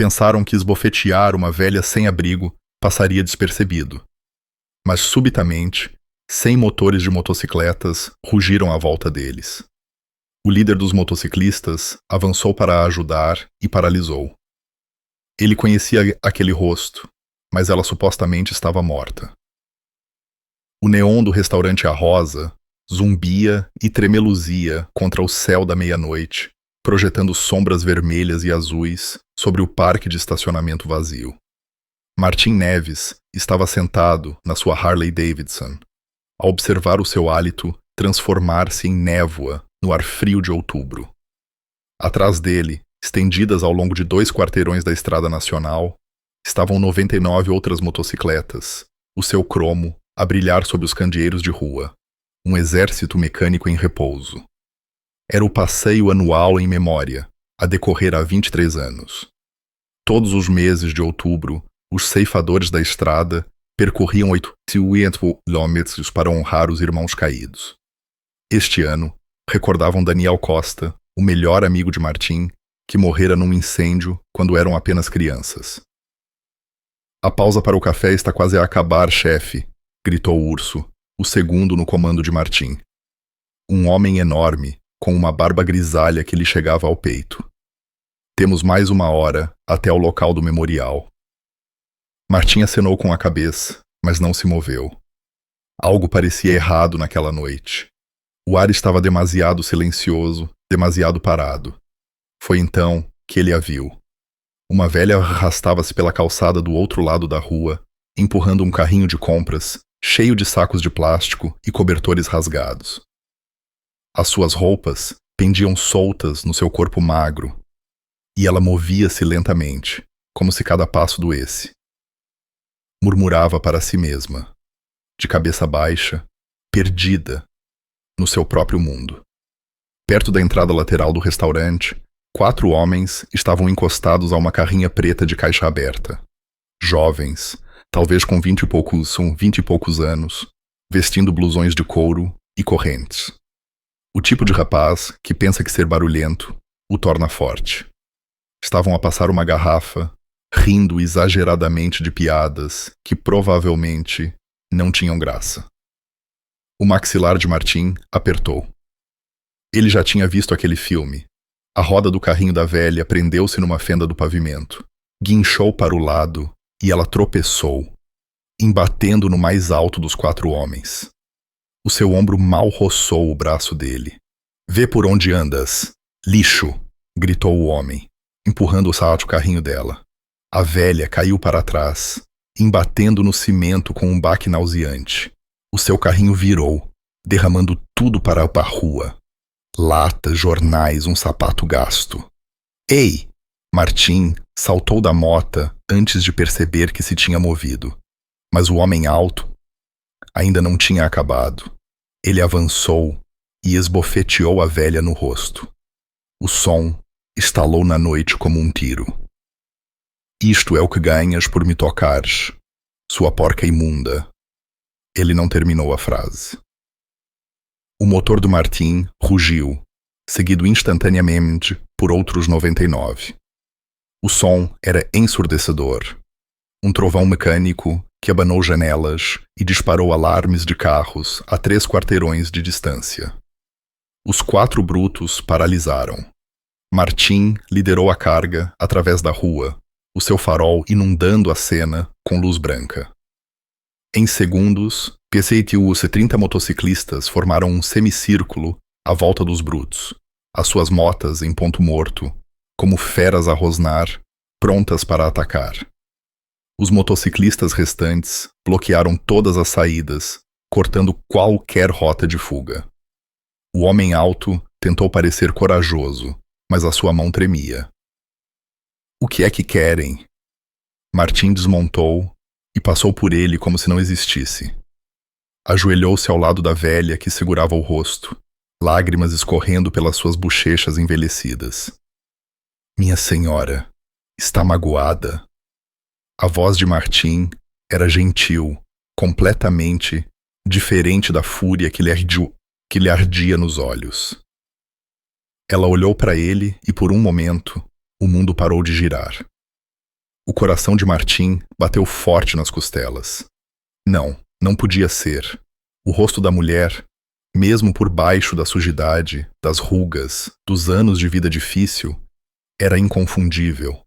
Pensaram que esbofetear uma velha sem abrigo passaria despercebido. Mas subitamente, 100 motores de motocicletas rugiram à volta deles. O líder dos motociclistas avançou para a ajudar e paralisou. Ele conhecia aquele rosto, mas ela supostamente estava morta. O neon do restaurante A Rosa zumbia e tremeluzia contra o céu da meia-noite, projetando sombras vermelhas e azuis sobre o parque de estacionamento vazio. Martim Neves estava sentado na sua Harley Davidson, a observar o seu hálito transformar-se em névoa no ar frio de outubro. Atrás dele, estendidas ao longo de 2 quarteirões da Estrada Nacional, estavam 99 outras motocicletas, o seu cromo a brilhar sob os candeeiros de rua, um exército mecânico em repouso. Era o passeio anual em memória, a decorrer há 23 anos. Todos os meses de outubro, os ceifadores da estrada percorriam 800 quilômetros para honrar os irmãos caídos. Este ano, recordavam Daniel Costa, o melhor amigo de Martim, que morrera num incêndio quando eram apenas crianças. A pausa para o café está quase a acabar, chefe, gritou o urso, o segundo no comando de Martim. Um homem enorme, com uma barba grisalha que lhe chegava ao peito. Temos mais 1 hora até o local do memorial. Martim acenou com a cabeça, mas não se moveu. Algo parecia errado naquela noite. O ar estava demasiado silencioso, demasiado parado. Foi então que ele a viu. Uma velha arrastava-se pela calçada do outro lado da rua, empurrando um carrinho de compras, cheio de sacos de plástico e cobertores rasgados. As suas roupas pendiam soltas no seu corpo magro, e ela movia-se lentamente, como se cada passo doesse. Murmurava para si mesma, de cabeça baixa, perdida, no seu próprio mundo. Perto da entrada lateral do restaurante, 4 homens estavam encostados a uma carrinha preta de caixa aberta. Jovens, talvez com 20 e poucos anos, vestindo blusões de couro e correntes. O tipo de rapaz que pensa que ser barulhento o torna forte. Estavam a passar uma garrafa, rindo exageradamente de piadas que provavelmente não tinham graça. O maxilar de Martim apertou. Ele já tinha visto aquele filme. A roda do carrinho da velha prendeu-se numa fenda do pavimento, guinchou para o lado e ela tropeçou, embatendo no mais alto dos 4 homens. O seu ombro mal roçou o braço dele. Vê por onde andas, lixo! Gritou o homem, empurrando o carrinho dela. A velha caiu para trás, embatendo no cimento com um baque nauseante. O seu carrinho virou, derramando tudo para a rua. Latas, jornais, um sapato gasto. Ei! Martim saltou da mota antes de perceber que se tinha movido. Mas o homem alto ainda não tinha acabado. Ele avançou e esbofeteou a velha no rosto. O som estalou na noite como um tiro. Isto é o que ganhas por me tocares, sua porca imunda. Ele não terminou a frase. O motor do Martim rugiu, seguido instantaneamente por outros 99. O som era ensurdecedor. Um trovão mecânico que abanou janelas e disparou alarmes de carros a 3 quarteirões de distância. Os 4 brutos paralisaram. Martim liderou a carga através da rua, o seu farol inundando a cena com luz branca. Em segundos, PCTU e 30 motociclistas formaram um semicírculo à volta dos brutos, as suas motas em ponto morto, como feras a rosnar, prontas para atacar. Os motociclistas restantes bloquearam todas as saídas, cortando qualquer rota de fuga. O homem alto tentou parecer corajoso, mas a sua mão tremia. O que é que querem? Martim desmontou e passou por ele como se não existisse. Ajoelhou-se ao lado da velha que segurava o rosto, lágrimas escorrendo pelas suas bochechas envelhecidas. Minha senhora, está magoada. A voz de Martim era gentil, completamente diferente da fúria que lhe ardia nos olhos. Ela olhou para ele e por um momento o mundo parou de girar. O coração de Martim bateu forte nas costelas. Não, não podia ser. O rosto da mulher, mesmo por baixo da sujidade, das rugas, dos anos de vida difícil, era inconfundível.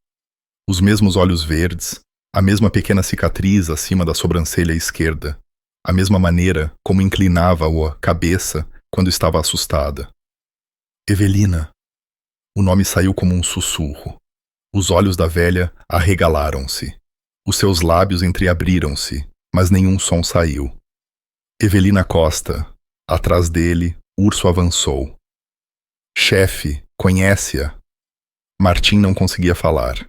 Os mesmos olhos verdes, a mesma pequena cicatriz acima da sobrancelha esquerda, a mesma maneira como inclinava a cabeça quando estava assustada. Evelina. O nome saiu como um sussurro. Os olhos da velha arregalaram-se. Os seus lábios entreabriram-se, mas nenhum som saiu. Evelina Costa. Atrás dele, Urso avançou. Chefe, conhece-a? Martim não conseguia falar.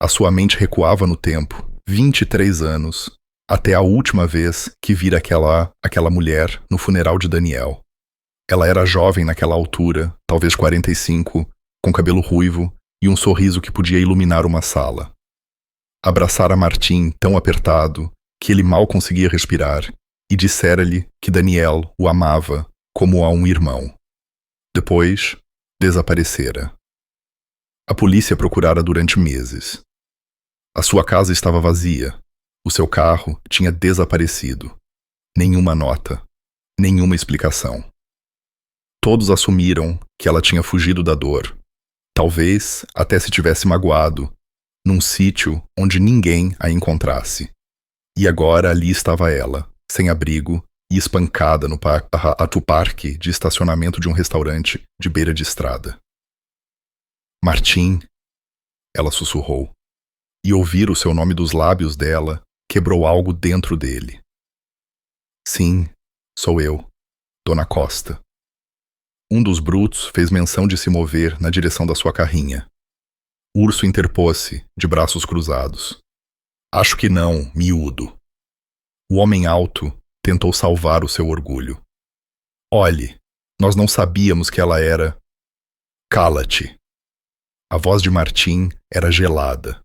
A sua mente recuava no tempo, 23 anos, até a última vez que vira aquela mulher no funeral de Daniel. Ela era jovem naquela altura, talvez 45, com cabelo ruivo e um sorriso que podia iluminar uma sala. Abraçara Martim tão apertado que ele mal conseguia respirar e dissera-lhe que Daniel o amava como a um irmão. Depois, desaparecera. A polícia procurara durante meses. A sua casa estava vazia. O seu carro tinha desaparecido. Nenhuma nota, nenhuma explicação. Todos assumiram que ela tinha fugido da dor. Talvez até se tivesse magoado, num sítio onde ninguém a encontrasse. E agora ali estava ela, sem abrigo e espancada no parque de estacionamento de um restaurante de beira de estrada. Martim, ela sussurrou, e ouvir o seu nome dos lábios dela quebrou algo dentro dele. Sim, sou eu, Dona Costa. Um dos brutos fez menção de se mover na direção da sua carrinha. Urso interpôs-se, de braços cruzados. Acho que não, miúdo. O homem alto tentou salvar o seu orgulho. Olhe, nós não sabíamos que ela era... Cala-te. A voz de Martim era gelada.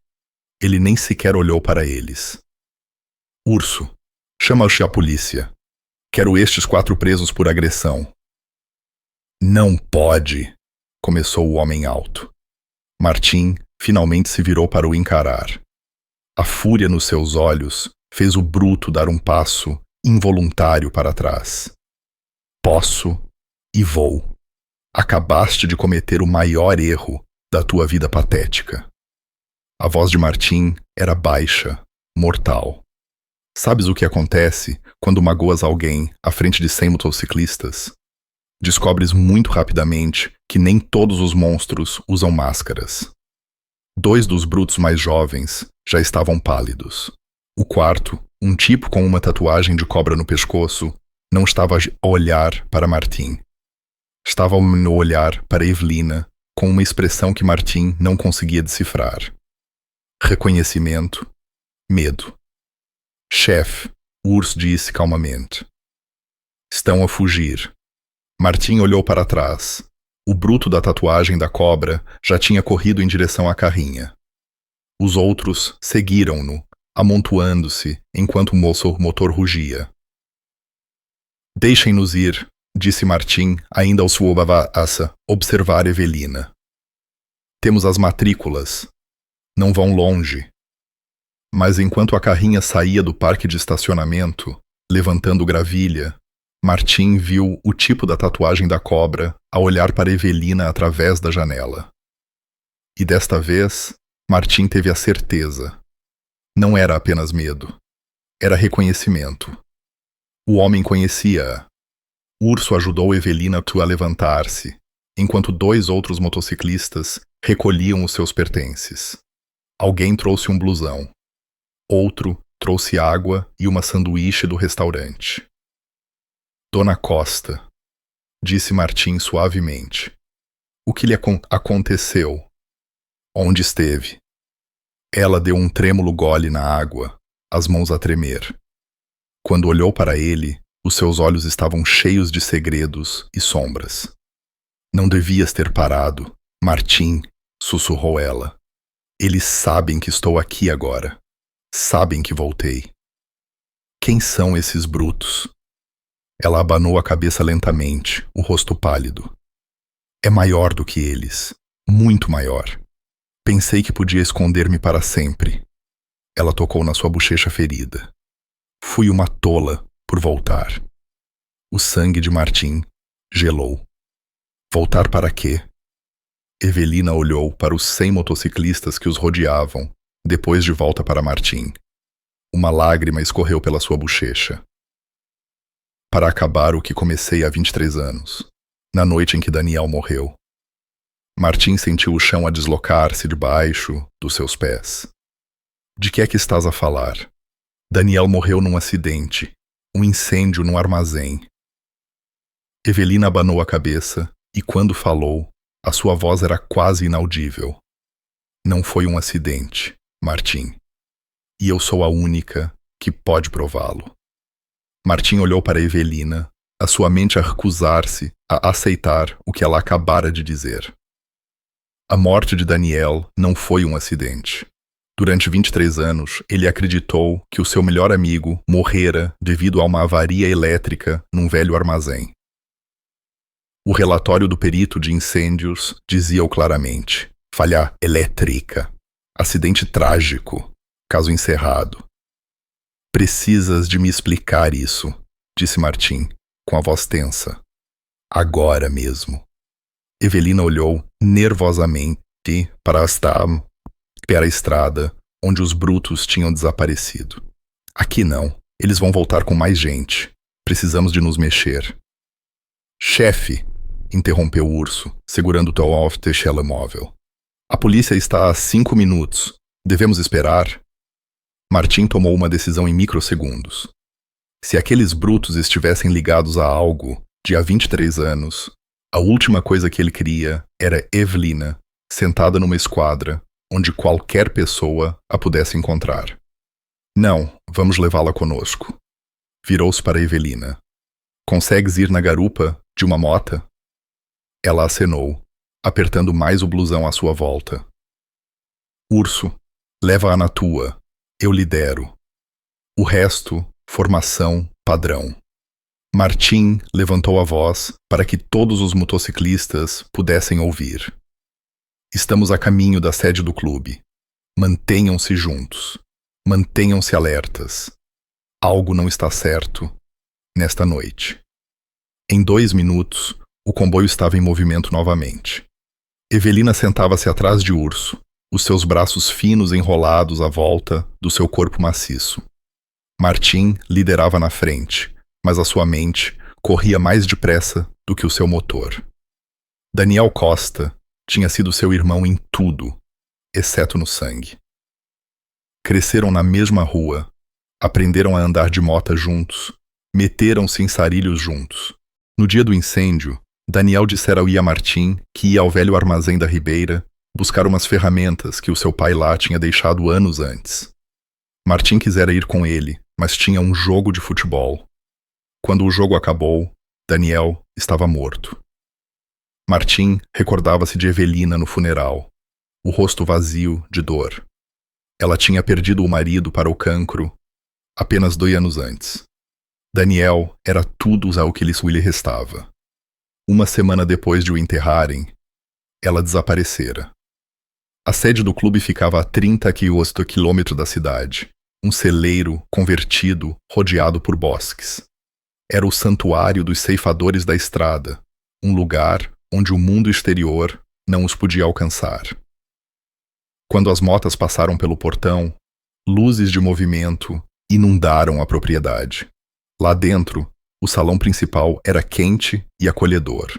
Ele nem sequer olhou para eles. Urso, chama-te a polícia. Quero estes 4 presos por agressão. Não pode, começou o homem alto. Martim finalmente se virou para o encarar. A fúria nos seus olhos fez o bruto dar um passo involuntário para trás. Posso e vou. Acabaste de cometer o maior erro da tua vida patética. A voz de Martim era baixa, mortal. Sabes o que acontece quando magoas alguém à frente de 100 motociclistas? Descobres muito rapidamente que nem todos os monstros usam máscaras. 2 dos brutos mais jovens já estavam pálidos. O quarto, um tipo com uma tatuagem de cobra no pescoço, não estava a olhar para Martim. Estava a olhar para Evelina com uma expressão que Martim não conseguia decifrar. Reconhecimento, medo. Chefe, o urso disse calmamente. Estão a fugir. Martim olhou para trás. O bruto da tatuagem da cobra já tinha corrido em direção à carrinha. Os outros seguiram-no, amontoando-se enquanto o motor rugia. Deixem-nos ir, disse Martim, ainda ao observar Evelina. Temos as matrículas. Não vão longe. Mas enquanto a carrinha saía do parque de estacionamento, levantando gravilha, Martim viu o tipo da tatuagem da cobra a olhar para Evelina através da janela. E desta vez, Martim teve a certeza. Não era apenas medo. Era reconhecimento. O homem conhecia-a. Urso ajudou Evelina a levantar-se, enquanto 2 outros motociclistas recolhiam os seus pertences. Alguém trouxe um blusão. Outro trouxe água e uma sanduíche do restaurante. Dona Costa, disse Martim suavemente. O que lhe aconteceu? Onde esteve? Ela deu um trêmulo gole na água, as mãos a tremer. Quando olhou para ele, os seus olhos estavam cheios de segredos e sombras. Não devias ter parado, Martim, sussurrou ela. Eles sabem que estou aqui agora. Sabem que voltei. Quem são esses brutos? Ela abanou a cabeça lentamente, o rosto pálido. É maior do que eles. Muito maior. Pensei que podia esconder-me para sempre. Ela tocou na sua bochecha ferida. Fui uma tola por voltar. O sangue de Martim gelou. Voltar para quê? Evelina olhou para os 100 motociclistas que os rodeavam, depois de volta para Martim. Uma lágrima escorreu pela sua bochecha. Para acabar o que comecei há 23 anos, na noite em que Daniel morreu. Martim sentiu o chão a deslocar-se debaixo dos seus pés. De que é que estás a falar? Daniel morreu num acidente, um incêndio num armazém. Evelina abanou a cabeça e, quando falou, a sua voz era quase inaudível. Não foi um acidente, Martim. E eu sou a única que pode prová-lo. Martim olhou para Evelina, a sua mente a recusar-se a aceitar o que ela acabara de dizer. A morte de Daniel não foi um acidente. Durante 23 anos, ele acreditou que o seu melhor amigo morrera devido a uma avaria elétrica num velho armazém. O relatório do perito de incêndios dizia-o claramente: falha elétrica, acidente trágico, caso encerrado. Precisas de me explicar isso, disse Martim, com a voz tensa. Agora mesmo. Evelina olhou nervosamente para a estrada onde os brutos tinham desaparecido. Aqui não, eles vão voltar com mais gente. Precisamos de nos mexer. Chefe, interrompeu o urso, segurando o telemóvel. A polícia está há 5 minutos. Devemos esperar? Martim tomou uma decisão em microsegundos. Se aqueles brutos estivessem ligados a algo de há 23 anos, a última coisa que ele queria era Evelina, sentada numa esquadra, onde qualquer pessoa a pudesse encontrar. Não, vamos levá-la conosco. Virou-se para Evelina. Consegues ir na garupa de uma mota? Ela acenou, apertando mais o blusão à sua volta. Urso, leva-a na tua. Eu lidero. O resto, formação, padrão. Martim levantou a voz para que todos os motociclistas pudessem ouvir. Estamos a caminho da sede do clube. Mantenham-se juntos. Mantenham-se alertas. Algo não está certo nesta noite. Em 2 minutos, o comboio estava em movimento novamente. Evelina sentava-se atrás de Urso, os seus braços finos enrolados à volta do seu corpo maciço. Martim liderava na frente, mas a sua mente corria mais depressa do que o seu motor. Daniel Costa tinha sido seu irmão em tudo, exceto no sangue. Cresceram na mesma rua, aprenderam a andar de mota juntos, meteram-se em sarilhos juntos. No dia do incêndio, Daniel dissera ao Martim que ia ao velho armazém da Ribeira buscar umas ferramentas que o seu pai lá tinha deixado anos antes. Martim quisera ir com ele, mas tinha um jogo de futebol. Quando o jogo acabou, Daniel estava morto. Martim recordava-se de Evelina no funeral, o rosto vazio de dor. Ela tinha perdido o marido para o cancro apenas 2 anos antes. Daniel era tudo ao que lhe restava. 1 semana depois de o enterrarem, ela desaparecera. A sede do clube ficava a 30 quilômetros da cidade, um celeiro convertido rodeado por bosques. Era o santuário dos ceifadores da estrada, um lugar onde o mundo exterior não os podia alcançar. Quando as motas passaram pelo portão, luzes de movimento inundaram a propriedade. Lá dentro, o salão principal era quente e acolhedor.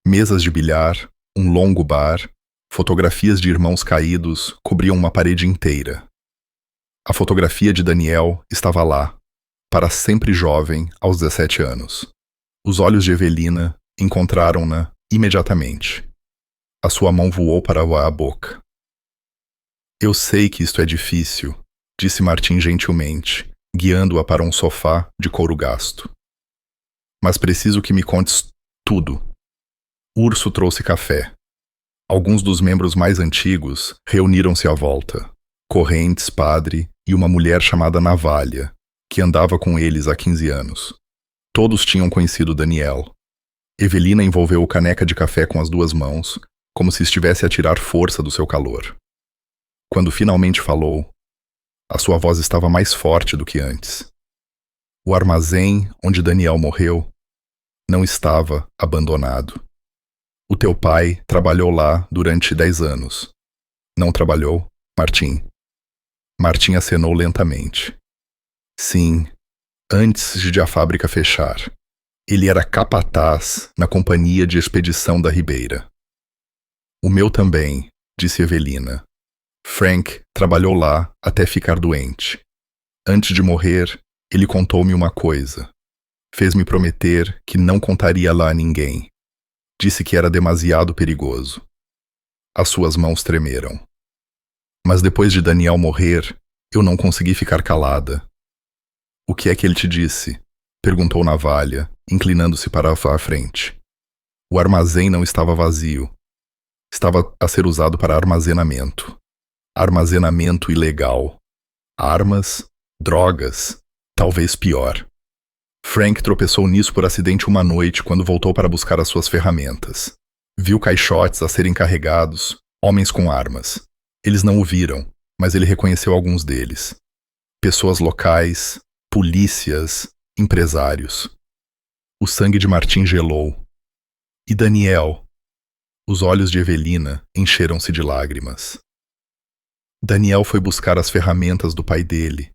Mesas de bilhar, um longo bar, fotografias de irmãos caídos cobriam uma parede inteira. A fotografia de Daniel estava lá, para sempre jovem, aos 17 anos. Os olhos de Evelina encontraram-na imediatamente. A sua mão voou para a boca. Eu sei que isto é difícil, disse Martim gentilmente, guiando-a para um sofá de couro gasto. Mas preciso que me contes tudo. Urso trouxe café. Alguns dos membros mais antigos reuniram-se à volta. Correntes, padre e uma mulher chamada Navalha, que andava com eles há 15 anos. Todos tinham conhecido Daniel. Evelina envolveu o caneca de café com as 2 mãos, como se estivesse a tirar força do seu calor. Quando finalmente falou, A sua voz estava mais forte do que antes. O armazém onde Daniel morreu não estava abandonado. O teu pai trabalhou lá durante 10 anos. Não trabalhou, Martim? Martim acenou lentamente. Sim, antes de a fábrica fechar. Ele era capataz na companhia de expedição da Ribeira. O meu também, disse Evelina. Frank trabalhou lá até ficar doente. Antes de morrer, ele contou-me uma coisa. Fez-me prometer que não contaria lá a ninguém. Disse que era demasiado perigoso. As suas mãos tremeram. Mas depois de Daniel morrer, eu não consegui ficar calada. O que é que ele te disse? Perguntou Navalha, inclinando-se para a frente. O armazém não estava vazio. Estava a ser usado para armazenamento. Armazenamento ilegal. Armas, drogas, talvez pior. Frank tropeçou nisso por acidente uma noite quando voltou para buscar as suas ferramentas. Viu caixotes a serem carregados, homens com armas. Eles não o viram, mas ele reconheceu alguns deles. Pessoas locais, polícias, empresários. O sangue de Martim gelou. E Daniel? Os olhos de Evelina encheram-se de lágrimas. Daniel foi buscar as ferramentas do pai dele,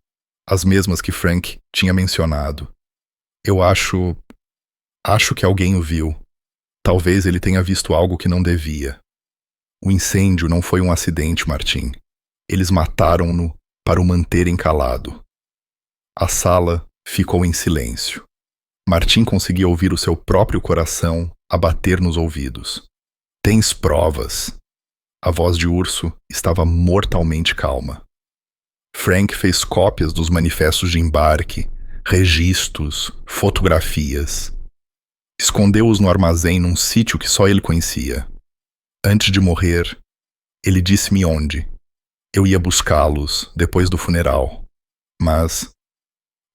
as mesmas que Frank tinha mencionado. Eu acho que alguém o viu. Talvez ele tenha visto algo que não devia. O incêndio não foi um acidente, Martim. Eles mataram-no para o manterem calado. A sala ficou em silêncio. Martim conseguia ouvir o seu próprio coração a bater nos ouvidos. Tens provas? A voz de Urso estava mortalmente calma. Frank fez cópias dos manifestos de embarque, registros, fotografias. Escondeu-os no armazém num sítio que só ele conhecia. Antes de morrer, ele disse-me onde. Eu ia buscá-los depois do funeral. Mas...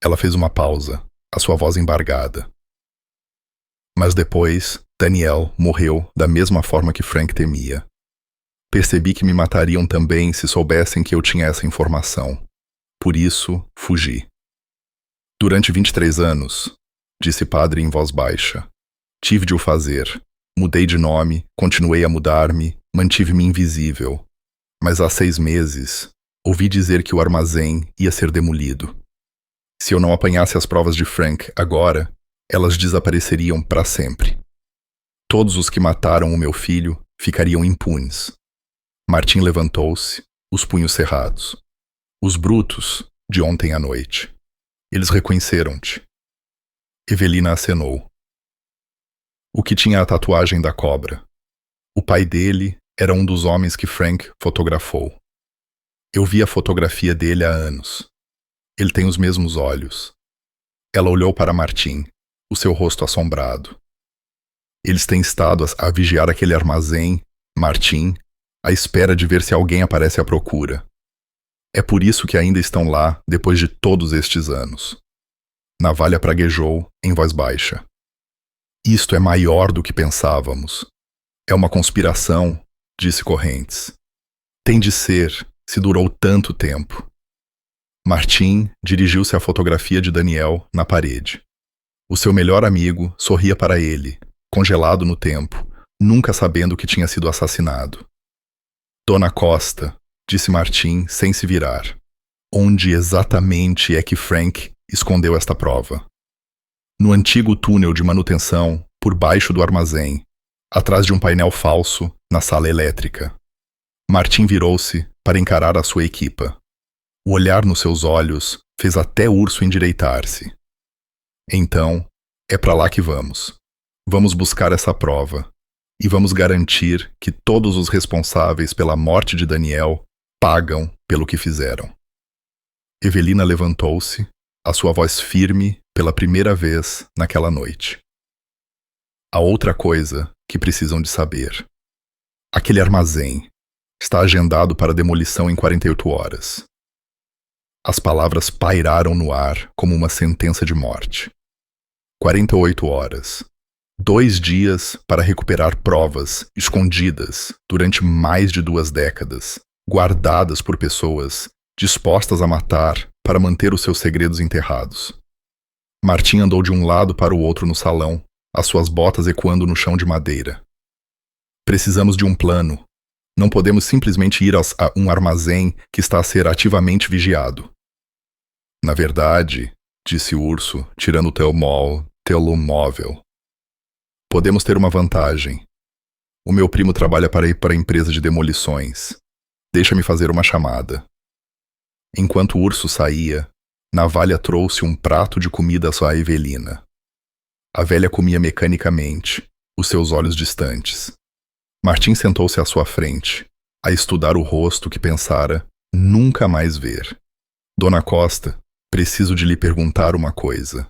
Ela fez uma pausa, a sua voz embargada. Mas depois, Daniel morreu da mesma forma que Frank temia. Percebi que me matariam também se soubessem que eu tinha essa informação. Por isso, fugi. Durante 23 anos, disse Padre em voz baixa, tive de o fazer. Mudei de nome, continuei a mudar-me, mantive-me invisível. Mas há 6 meses, ouvi dizer que o armazém ia ser demolido. Se eu não apanhasse as provas de Frank agora, elas desapareceriam para sempre. Todos os que mataram o meu filho ficariam impunes. Martim levantou-se, os punhos cerrados. Os brutos, de ontem à noite. Eles reconheceram-te. Evelina acenou. O que tinha a tatuagem da cobra? O pai dele era um dos homens que Frank fotografou. Eu vi a fotografia dele há anos. Ele tem os mesmos olhos. Ela olhou para Martim, o seu rosto assombrado. Eles têm estado a vigiar aquele armazém, Martim, à espera de ver se alguém aparece à procura. É por isso que ainda estão lá depois de todos estes anos. Navalha praguejou em voz baixa. Isto é maior do que pensávamos. É uma conspiração, disse Correntes. Tem de ser, se durou tanto tempo. Martim dirigiu-se à fotografia de Daniel na parede. O seu melhor amigo sorria para ele, congelado no tempo, nunca sabendo que tinha sido assassinado. Dona Costa, disse Martim sem se virar. Onde exatamente é que Frank escondeu esta prova? No antigo túnel de manutenção, por baixo do armazém, atrás de um painel falso, na sala elétrica. Martim virou-se para encarar a sua equipa. O olhar nos seus olhos fez até Urso endireitar-se. Então, é para lá que vamos. Vamos buscar essa prova. E vamos garantir que todos os responsáveis pela morte de Daniel pagam pelo que fizeram. Evelina levantou-se, a sua voz firme pela primeira vez naquela noite. Há outra coisa que precisam de saber. Aquele armazém está agendado para demolição em 48 horas. As palavras pairaram no ar como uma sentença de morte. 48 horas. 2 dias para recuperar provas escondidas durante mais de 2 décadas, guardadas por pessoas dispostas a matar para manter os seus segredos enterrados. Martim andou de um lado para o outro no salão, as suas botas ecoando no chão de madeira. Precisamos de um plano. Não podemos simplesmente ir a um armazém que está a ser ativamente vigiado. Na verdade, disse o urso, tirando o telemóvel. Podemos ter uma vantagem. O meu primo trabalha para ir para a empresa de demolições. Deixa-me fazer uma chamada. Enquanto o urso saía, Navalha trouxe um prato de comida à Evelina. A velha comia mecanicamente, os seus olhos distantes. Martim sentou-se à sua frente, a estudar o rosto que pensara nunca mais ver. Dona Costa, preciso de lhe perguntar uma coisa.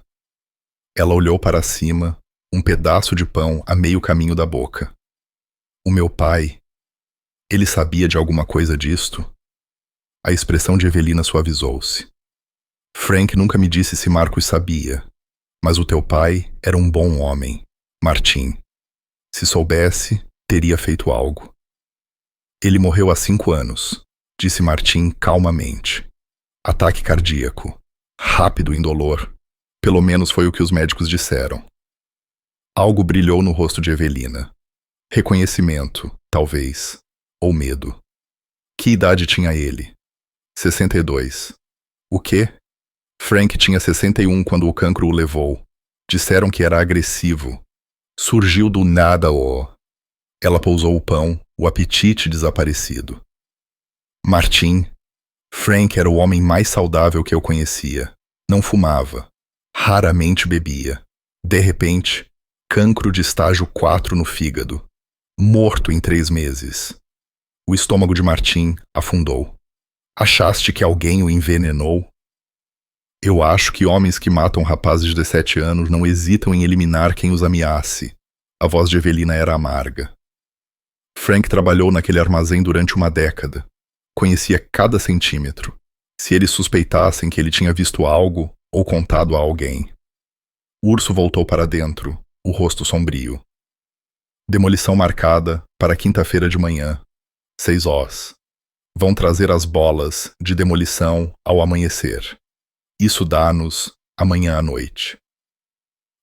Ela olhou para cima, um pedaço de pão a meio caminho da boca. O meu pai, ele sabia de alguma coisa disto? A expressão de Evelina suavizou-se. Frank nunca me disse se Marcos sabia, mas o teu pai era um bom homem, Martim. Se soubesse, teria feito algo. Ele morreu há 5 anos, disse Martim calmamente. Ataque cardíaco. Rápido e indolor. Pelo menos foi o que os médicos disseram. Algo brilhou no rosto de Evelina. Reconhecimento, talvez, ou medo. Que idade tinha ele? 62. O quê? Frank tinha 61 quando o cancro o levou. Disseram que era agressivo. Surgiu do nada. Ela pousou o pão, o apetite desaparecido. Martim. Frank era o homem mais saudável que eu conhecia. Não fumava. Raramente bebia. De repente, cancro de estágio 4 no fígado. Morto em 3 meses. O estômago de Martim afundou. Achaste que alguém o envenenou? Eu acho que homens que matam rapazes de 17 anos não hesitam em eliminar quem os ameace. A voz de Evelina era amarga. Frank trabalhou naquele armazém durante uma década. Conhecia cada centímetro. Se eles suspeitassem que ele tinha visto algo ou contado a alguém. O urso voltou para dentro, o rosto sombrio. Demolição marcada para quinta-feira de manhã. 6 horas. Vão trazer as bolas de demolição ao amanhecer. Isso dá-nos amanhã à noite.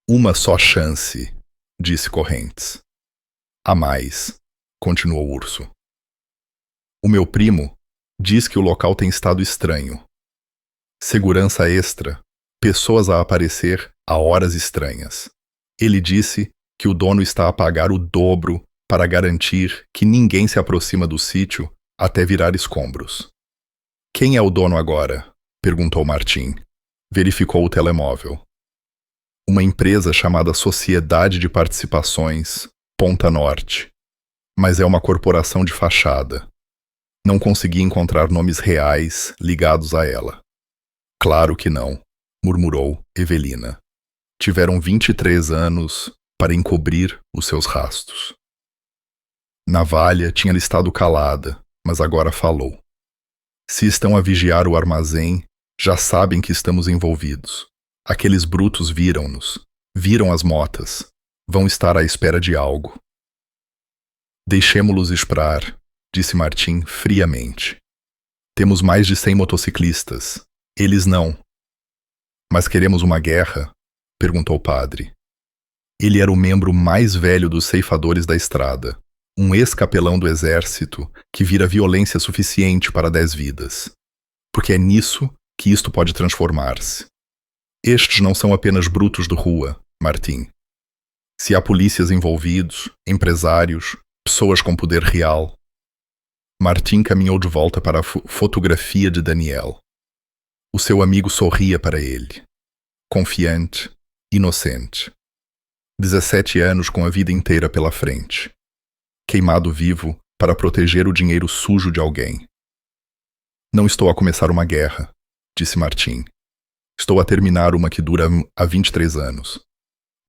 Uma só chance, disse Correntes. A mais, continuou o urso. O meu primo diz que o local tem estado estranho. Segurança extra, pessoas a aparecer a horas estranhas. Ele disse que o dono está a pagar o dobro para garantir que ninguém se aproxima do sítio até virar escombros. Quem é o dono agora? Perguntou Martim. Verificou o telemóvel. Uma empresa chamada Sociedade de Participações, Ponta Norte. Mas é uma corporação de fachada. Não consegui encontrar nomes reais ligados a ela. Claro que não, murmurou Evelina. Tiveram 23 anos para encobrir os seus rastros. Navalha tinha estado calada, mas agora falou. Se estão a vigiar o armazém, já sabem que estamos envolvidos. Aqueles brutos viram-nos, viram as motas, vão estar à espera de algo. Deixemo-los esperar, disse Martim friamente. Temos mais de 100 motociclistas. Eles não. Mas queremos uma guerra? Perguntou o padre. Ele era o membro mais velho dos ceifadores da estrada, um ex-capelão do exército que vira violência suficiente para 10 vidas. Porque é nisso que isto pode transformar-se. Estes não são apenas brutos de rua, Martim. Se há polícias envolvidos, empresários, pessoas com poder real. Martim caminhou de volta para a fotografia de Daniel. O seu amigo sorria para ele. Confiante, inocente. 17 anos com a vida inteira pela frente. Queimado vivo para proteger o dinheiro sujo de alguém. Não estou a começar uma guerra, disse Martim. Estou a terminar uma que dura há 23 anos.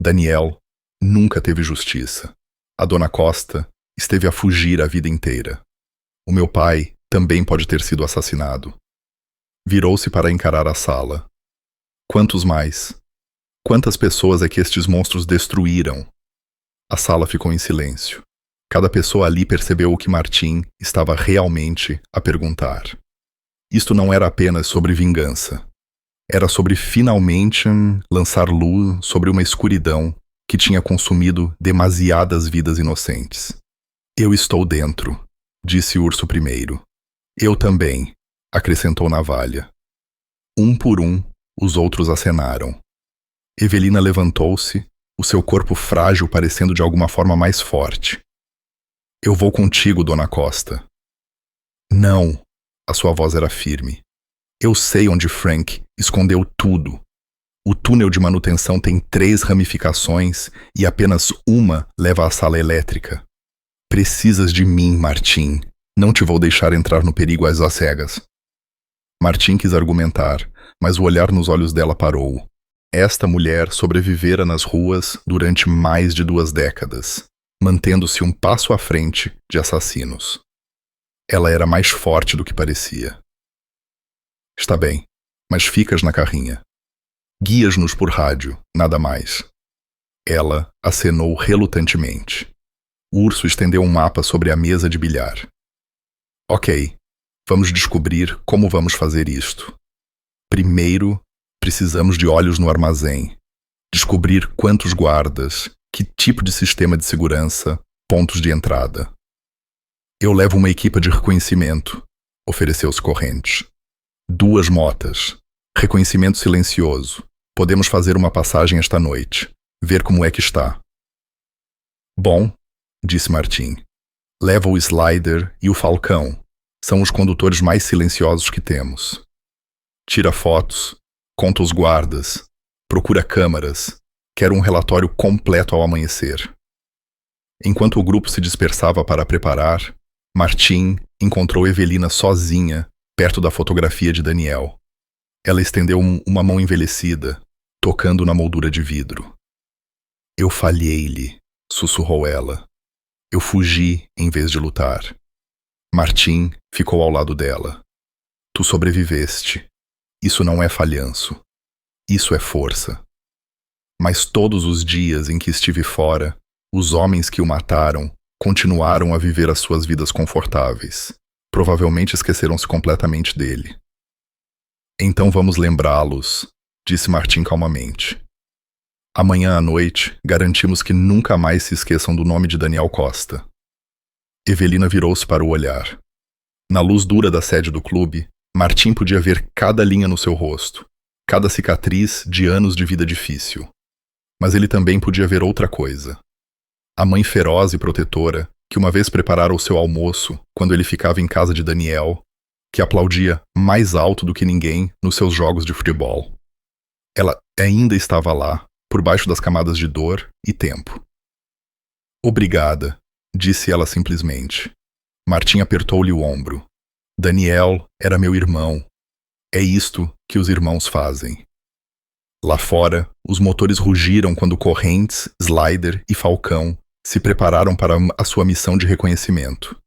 Daniel nunca teve justiça. A Dona Costa esteve a fugir a vida inteira. O meu pai também pode ter sido assassinado. Virou-se para encarar a sala. Quantos mais? Quantas pessoas é que estes monstros destruíram? A sala ficou em silêncio. Cada pessoa ali percebeu o que Martim estava realmente a perguntar. Isto não era apenas sobre vingança. Era sobre finalmente lançar luz sobre uma escuridão que tinha consumido demasiadas vidas inocentes. Eu estou dentro, disse o urso primeiro. Eu também, acrescentou Navalha. Um por um, os outros acenaram. Evelina levantou-se, o seu corpo frágil parecendo de alguma forma mais forte. Eu vou contigo, Dona Costa. Não, a sua voz era firme. Eu sei onde Frank escondeu tudo. O túnel de manutenção tem 3 ramificações e apenas uma leva à sala elétrica. Precisas de mim, Martim. Não te vou deixar entrar no perigo às cegas. Martim quis argumentar, mas o olhar nos olhos dela parou. Esta mulher sobrevivera nas ruas durante mais de 2 décadas, mantendo-se um passo à frente de assassinos. Ela era mais forte do que parecia. Está bem, mas ficas na carrinha. Guias-nos por rádio, nada mais. Ela acenou relutantemente. O urso estendeu um mapa sobre a mesa de bilhar. Ok, vamos descobrir como vamos fazer isto. Primeiro, precisamos de olhos no armazém. Descobrir quantos guardas, que tipo de sistema de segurança, pontos de entrada. Eu levo uma equipa de reconhecimento, ofereceu-se Correntes. 2 motas. Reconhecimento silencioso. Podemos fazer uma passagem esta noite. Ver como é que está. Bom, disse Martim. Leva o Slider e o Falcão. São os condutores mais silenciosos que temos. Tira fotos. Conta os guardas. Procura câmaras. Quero um relatório completo ao amanhecer. Enquanto o grupo se dispersava para preparar, Martim encontrou Evelina sozinha, perto da fotografia de Daniel. Ela estendeu uma mão envelhecida, tocando na moldura de vidro. Eu falhei-lhe, sussurrou ela. Eu fugi em vez de lutar. Martim ficou ao lado dela. Tu sobreviveste. Isso não é falhanço. Isso é força. Mas todos os dias em que estive fora, os homens que o mataram continuaram a viver as suas vidas confortáveis. Provavelmente esqueceram-se completamente dele. Então vamos lembrá-los, disse Martim calmamente. Amanhã à noite, garantimos que nunca mais se esqueçam do nome de Daniel Costa. Evelina virou-se para o olhar. Na luz dura da sede do clube, Martim podia ver cada linha no seu rosto, cada cicatriz de anos de vida difícil. Mas ele também podia ver outra coisa. A mãe feroz e protetora, que uma vez preparara o seu almoço quando ele ficava em casa de Daniel, que aplaudia mais alto do que ninguém nos seus jogos de futebol. Ela ainda estava lá, por baixo das camadas de dor e tempo. Obrigada, disse ela simplesmente. Martim apertou-lhe o ombro. Daniel era meu irmão. É isto que os irmãos fazem. Lá fora, os motores rugiram quando Correntes, Slider e Falcão se prepararam para a sua missão de reconhecimento.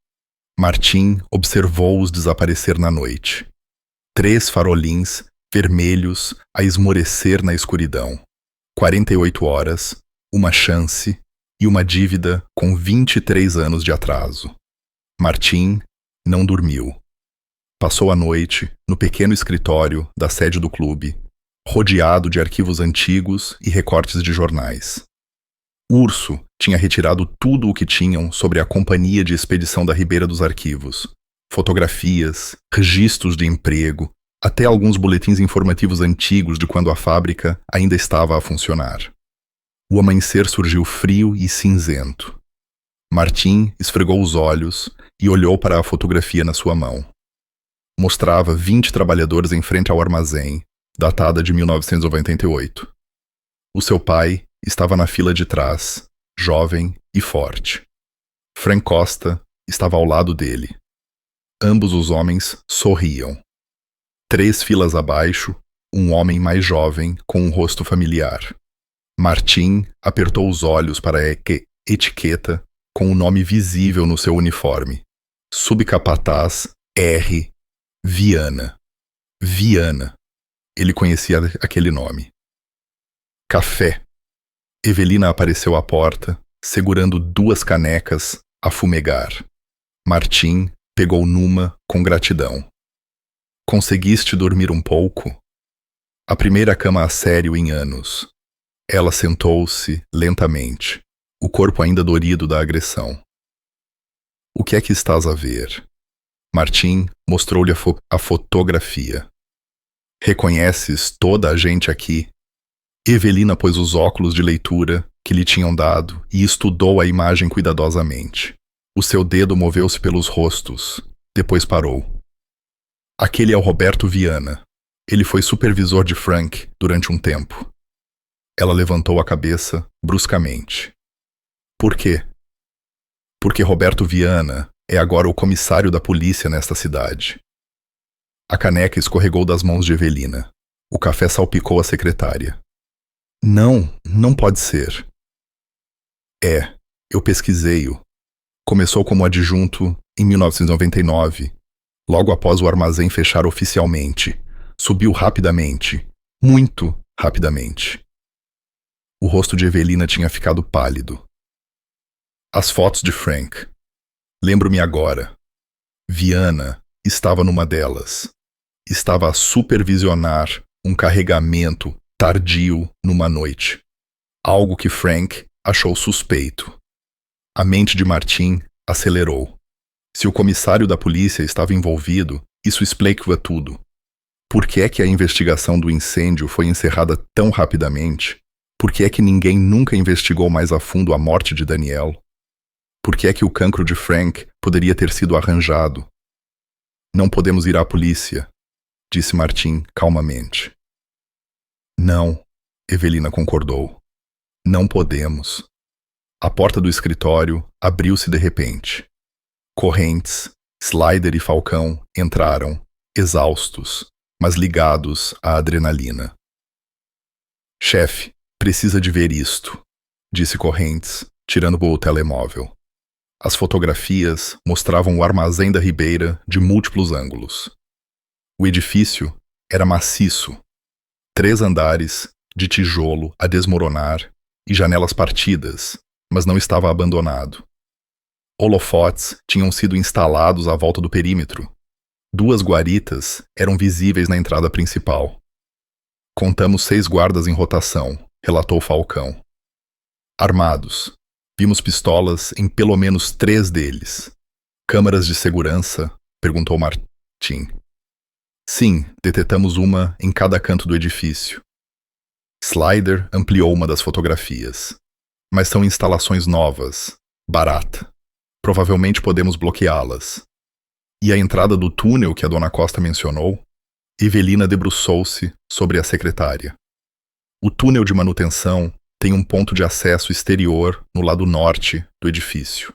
Martim observou-os desaparecer na noite. 3 farolins vermelhos a esmorecer na escuridão. 48 horas, uma chance e uma dívida com 23 anos de atraso. Martim não dormiu. Passou a noite no pequeno escritório da sede do clube, rodeado de arquivos antigos e recortes de jornais. Urso tinha retirado tudo o que tinham sobre a Companhia de Expedição da Ribeira dos Arquivos. Fotografias, registros de emprego, até alguns boletins informativos antigos de quando a fábrica ainda estava a funcionar. O amanhecer surgiu frio e cinzento. Martim esfregou os olhos e olhou para a fotografia na sua mão. Mostrava 20 trabalhadores em frente ao armazém, datada de 1998. O seu pai estava na fila de trás, jovem e forte. Frank Costa estava ao lado dele. Ambos os homens sorriam. 3 filas abaixo, um homem mais jovem com um rosto familiar. Martim apertou os olhos para a etiqueta com o nome visível no seu uniforme. Subcapataz R. Viana. Viana. Ele conhecia aquele nome. Café. Evelina apareceu à porta, segurando 2 canecas a fumegar. Martim pegou numa com gratidão. Conseguiste dormir um pouco? A primeira cama a sério em anos. Ela sentou-se lentamente, o corpo ainda dorido da agressão. O que é que estás a ver? Martim mostrou-lhe a fotografia. Reconheces toda a gente aqui? Evelina pôs os óculos de leitura que lhe tinham dado e estudou a imagem cuidadosamente. O seu dedo moveu-se pelos rostos, depois parou. Aquele é o Roberto Viana. Ele foi supervisor de Frank durante um tempo. Ela levantou a cabeça bruscamente. Por quê? Porque Roberto Viana é agora o comissário da polícia nesta cidade. A caneca escorregou das mãos de Evelina. O café salpicou a secretária. Não pode ser. Eu pesquisei-o. Começou como adjunto em 1999, logo após o armazém fechar oficialmente. Subiu rapidamente, muito rapidamente. O rosto de Evelina tinha ficado pálido. As fotos de Frank. Lembro-me agora. Viana estava numa delas. Estava a supervisionar um carregamento tardio numa noite. Algo que Frank achou suspeito. A mente de Martim acelerou. Se o comissário da polícia estava envolvido, isso explica tudo. Por que é que a investigação do incêndio foi encerrada tão rapidamente? Por que é que ninguém nunca investigou mais a fundo a morte de Daniel? Por que é que o cancro de Frank poderia ter sido arranjado? Não podemos ir à polícia, disse Martim calmamente. Não, Evelina concordou. Não podemos. A porta do escritório abriu-se de repente. Correntes, Slider e Falcão entraram, exaustos, mas ligados à adrenalina. Chefe, precisa de ver isto, disse Correntes, tirando o telemóvel. As fotografias mostravam o armazém da Ribeira de múltiplos ângulos. O edifício era maciço, 3 andares, de tijolo a desmoronar e janelas partidas, mas não estava abandonado. Holofotes tinham sido instalados à volta do perímetro. 2 guaritas eram visíveis na entrada principal. Contamos 6 guardas em rotação, relatou Falcão. Armados. Vimos pistolas em pelo menos 3 deles. Câmaras de segurança? Perguntou Martim. Sim, detetamos uma em cada canto do edifício. Slider ampliou uma das fotografias. Mas são instalações novas, barata. Provavelmente podemos bloqueá-las. E a entrada do túnel que a dona Costa mencionou? Evelina debruçou-se sobre a secretária. O túnel de manutenção tem um ponto de acesso exterior no lado norte do edifício.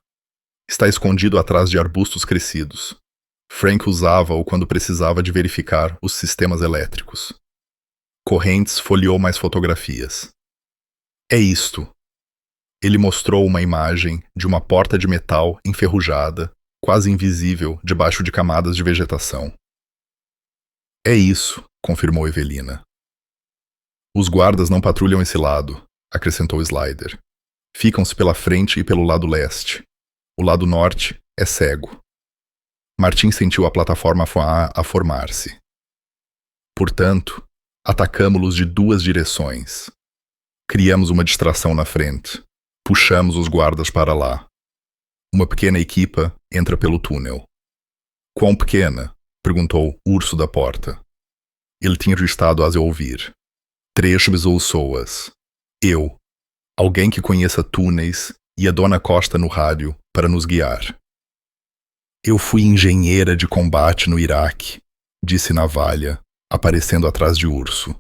Está escondido atrás de arbustos crescidos. Frank usava-o quando precisava de verificar os sistemas elétricos. Correntes folheou mais fotografias. É isto. Ele mostrou uma imagem de uma porta de metal enferrujada, quase invisível debaixo de camadas de vegetação. É isso, confirmou Evelina. Os guardas não patrulham esse lado, acrescentou Slider. Ficam-se pela frente e pelo lado leste. O lado norte é cego. Martim sentiu a plataforma a formar-se. Portanto, atacamo-los de 2 direções. Criamos uma distração na frente. Puxamos os guardas para lá. Uma pequena equipa entra pelo túnel. Quão pequena? Perguntou Urso da porta. Ele tinha estado a ouvir. 3 pessoas. Eu. Alguém que conheça túneis e a dona Costa no rádio para nos guiar. Eu fui engenheira de combate no Iraque, disse Navalha, aparecendo atrás de Urso.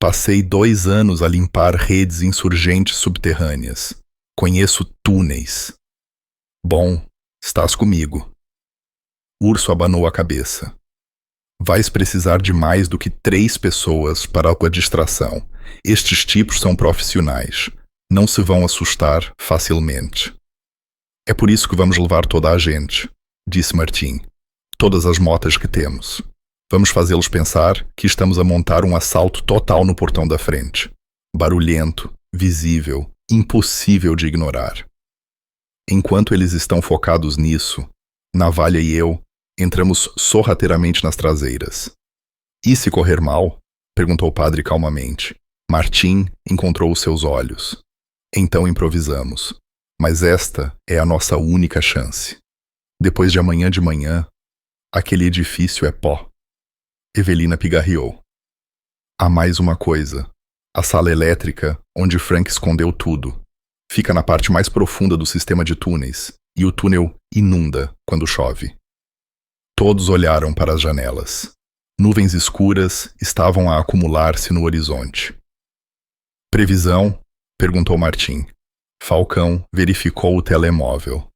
Passei 2 anos a limpar redes insurgentes subterrâneas. Conheço túneis. Bom, estás comigo. Urso abanou a cabeça. Vais precisar de mais do que 3 pessoas para a distração. Estes tipos são profissionais. Não se vão assustar facilmente. É por isso que vamos levar toda a gente, disse Martim. Todas as motas que temos. Vamos fazê-los pensar que estamos a montar um assalto total no portão da frente. Barulhento, visível, impossível de ignorar. Enquanto eles estão focados nisso, Navalha e eu entramos sorrateiramente nas traseiras. E se correr mal? Perguntou o padre calmamente. Martim encontrou os seus olhos. Então improvisamos. Mas esta é a nossa única chance. Depois de amanhã de manhã, aquele edifício é pó. Evelina pigarreou. Há mais uma coisa. A sala elétrica, onde Frank escondeu tudo, fica na parte mais profunda do sistema de túneis, e o túnel inunda quando chove. Todos olharam para as janelas. Nuvens escuras estavam a acumular-se no horizonte. Previsão? Perguntou Martim. Falcão verificou o telemóvel.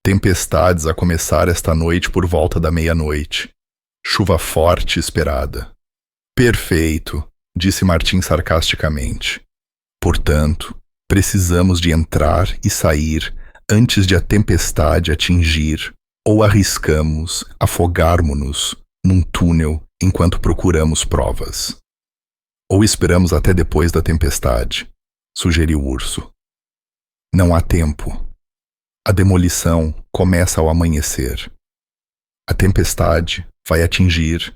Tempestades a começar esta noite por volta da meia-noite. Chuva forte esperada. Perfeito, disse Martim sarcasticamente. Portanto, precisamos de entrar e sair antes de a tempestade atingir, ou arriscamos afogarmos-nos num túnel enquanto procuramos provas. Ou esperamos até depois da tempestade, sugeriu o urso. Não há tempo. A demolição começa ao amanhecer. A tempestade vai atingir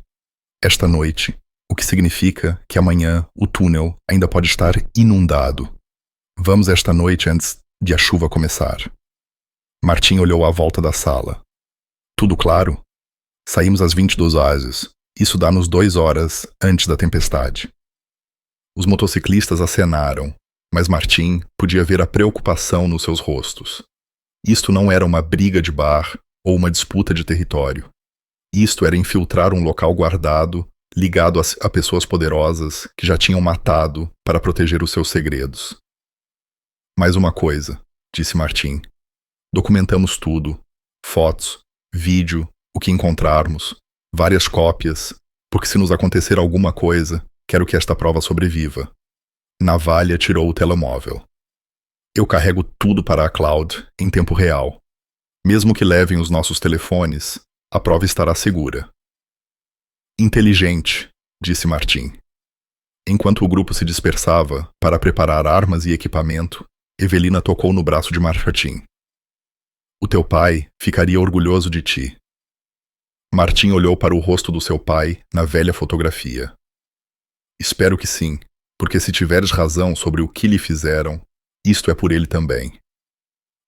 esta noite, o que significa que amanhã o túnel ainda pode estar inundado. Vamos esta noite antes de a chuva começar. Martim olhou à volta da sala. Tudo claro? Saímos às 22 horas. Isso dá-nos 2 horas antes da tempestade. Os motociclistas acenaram, mas Martim podia ver a preocupação nos seus rostos. Isto não era uma briga de bar ou uma disputa de território. Isto era infiltrar um local guardado, ligado a pessoas poderosas que já tinham matado para proteger os seus segredos. Mais uma coisa, disse Martim. Documentamos tudo. Fotos, vídeo, o que encontrarmos, várias cópias, porque se nos acontecer alguma coisa, quero que esta prova sobreviva. Navalha tirou o telemóvel. Eu carrego tudo para a cloud em tempo real. Mesmo que levem os nossos telefones, a prova estará segura. Inteligente, disse Martim. Enquanto o grupo se dispersava para preparar armas e equipamento, Evelina tocou no braço de Martim. O teu pai ficaria orgulhoso de ti. Martim olhou para o rosto do seu pai na velha fotografia. Espero que sim, porque se tiveres razão sobre o que lhe fizeram, isto é por ele também.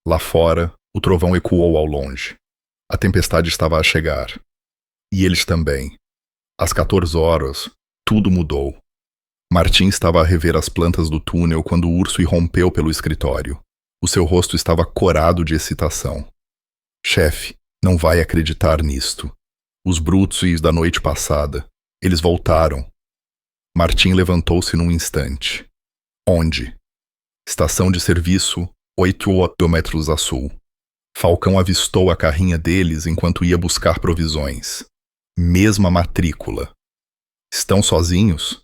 Lá fora, o trovão ecoou ao longe. A tempestade estava a chegar. E eles também. Às 14 horas, tudo mudou. Martim estava a rever as plantas do túnel quando o urso irrompeu pelo escritório. O seu rosto estava corado de excitação. Chefe, não vai acreditar nisto. Os brutos da noite passada. Eles voltaram. Martim levantou-se num instante. Onde? Estação de serviço, 8 km a sul. Falcão avistou a carrinha deles enquanto ia buscar provisões. Mesma matrícula. Estão sozinhos?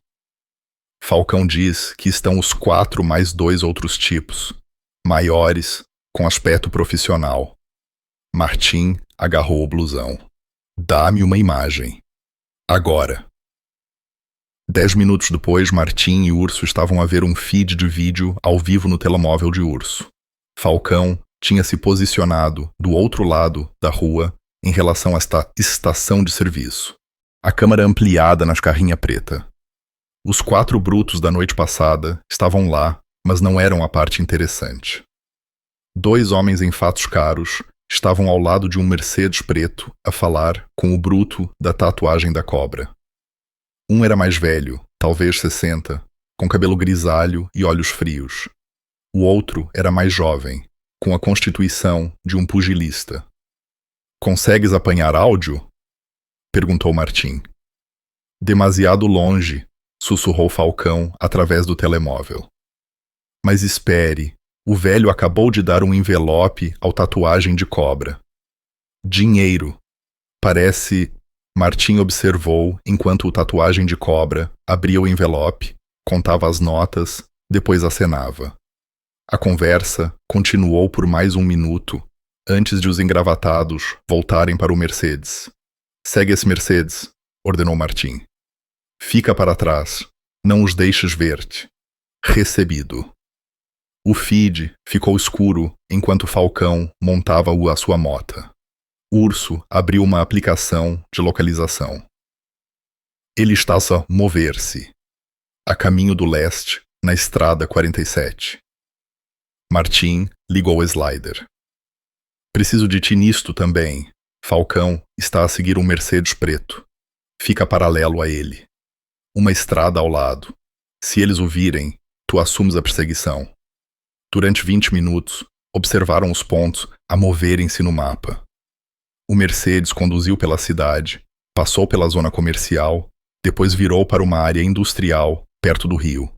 Falcão diz que estão os 4 mais 2 outros tipos, maiores, com aspecto profissional. Martim agarrou o blusão. Dá-me uma imagem. Agora. 10 minutos depois, Martim e Urso estavam a ver um feed de vídeo ao vivo no telemóvel de Urso. Falcão tinha se posicionado do outro lado da rua em relação a esta estação de serviço. A câmera ampliada nas carrinha preta. Os 4 brutos da noite passada estavam lá, mas não eram a parte interessante. 2 homens em fatos caros estavam ao lado de um Mercedes preto a falar com o bruto da tatuagem da cobra. Um era mais velho, talvez 60, com cabelo grisalho e olhos frios. O outro era mais jovem, com a constituição de um pugilista. Consegues apanhar áudio? Perguntou Martim. Demasiado longe, sussurrou Falcão através do telemóvel. Mas espere, o velho acabou de dar um envelope ao tatuagem de cobra. Dinheiro. Parece... Martim observou enquanto o tatuagem de cobra abria o envelope, contava as notas, depois acenava. A conversa continuou por mais 1 minuto, antes de os engravatados voltarem para o Mercedes. Segue esse Mercedes, ordenou Martim. Fica para trás, não os deixes ver-te. Recebido. O feed ficou escuro enquanto Falcão montava a sua mota. Urso abriu uma aplicação de localização. Ele estava a mover-se, a caminho do leste, na estrada 47. Martim ligou o slider. Preciso de ti nisto também. Falcão está a seguir um Mercedes preto. Fica paralelo a ele. Uma estrada ao lado. Se eles o virem, tu assumes a perseguição. Durante 20 minutos, observaram os pontos a moverem-se no mapa. O Mercedes conduziu pela cidade, passou pela zona comercial, depois virou para uma área industrial perto do rio.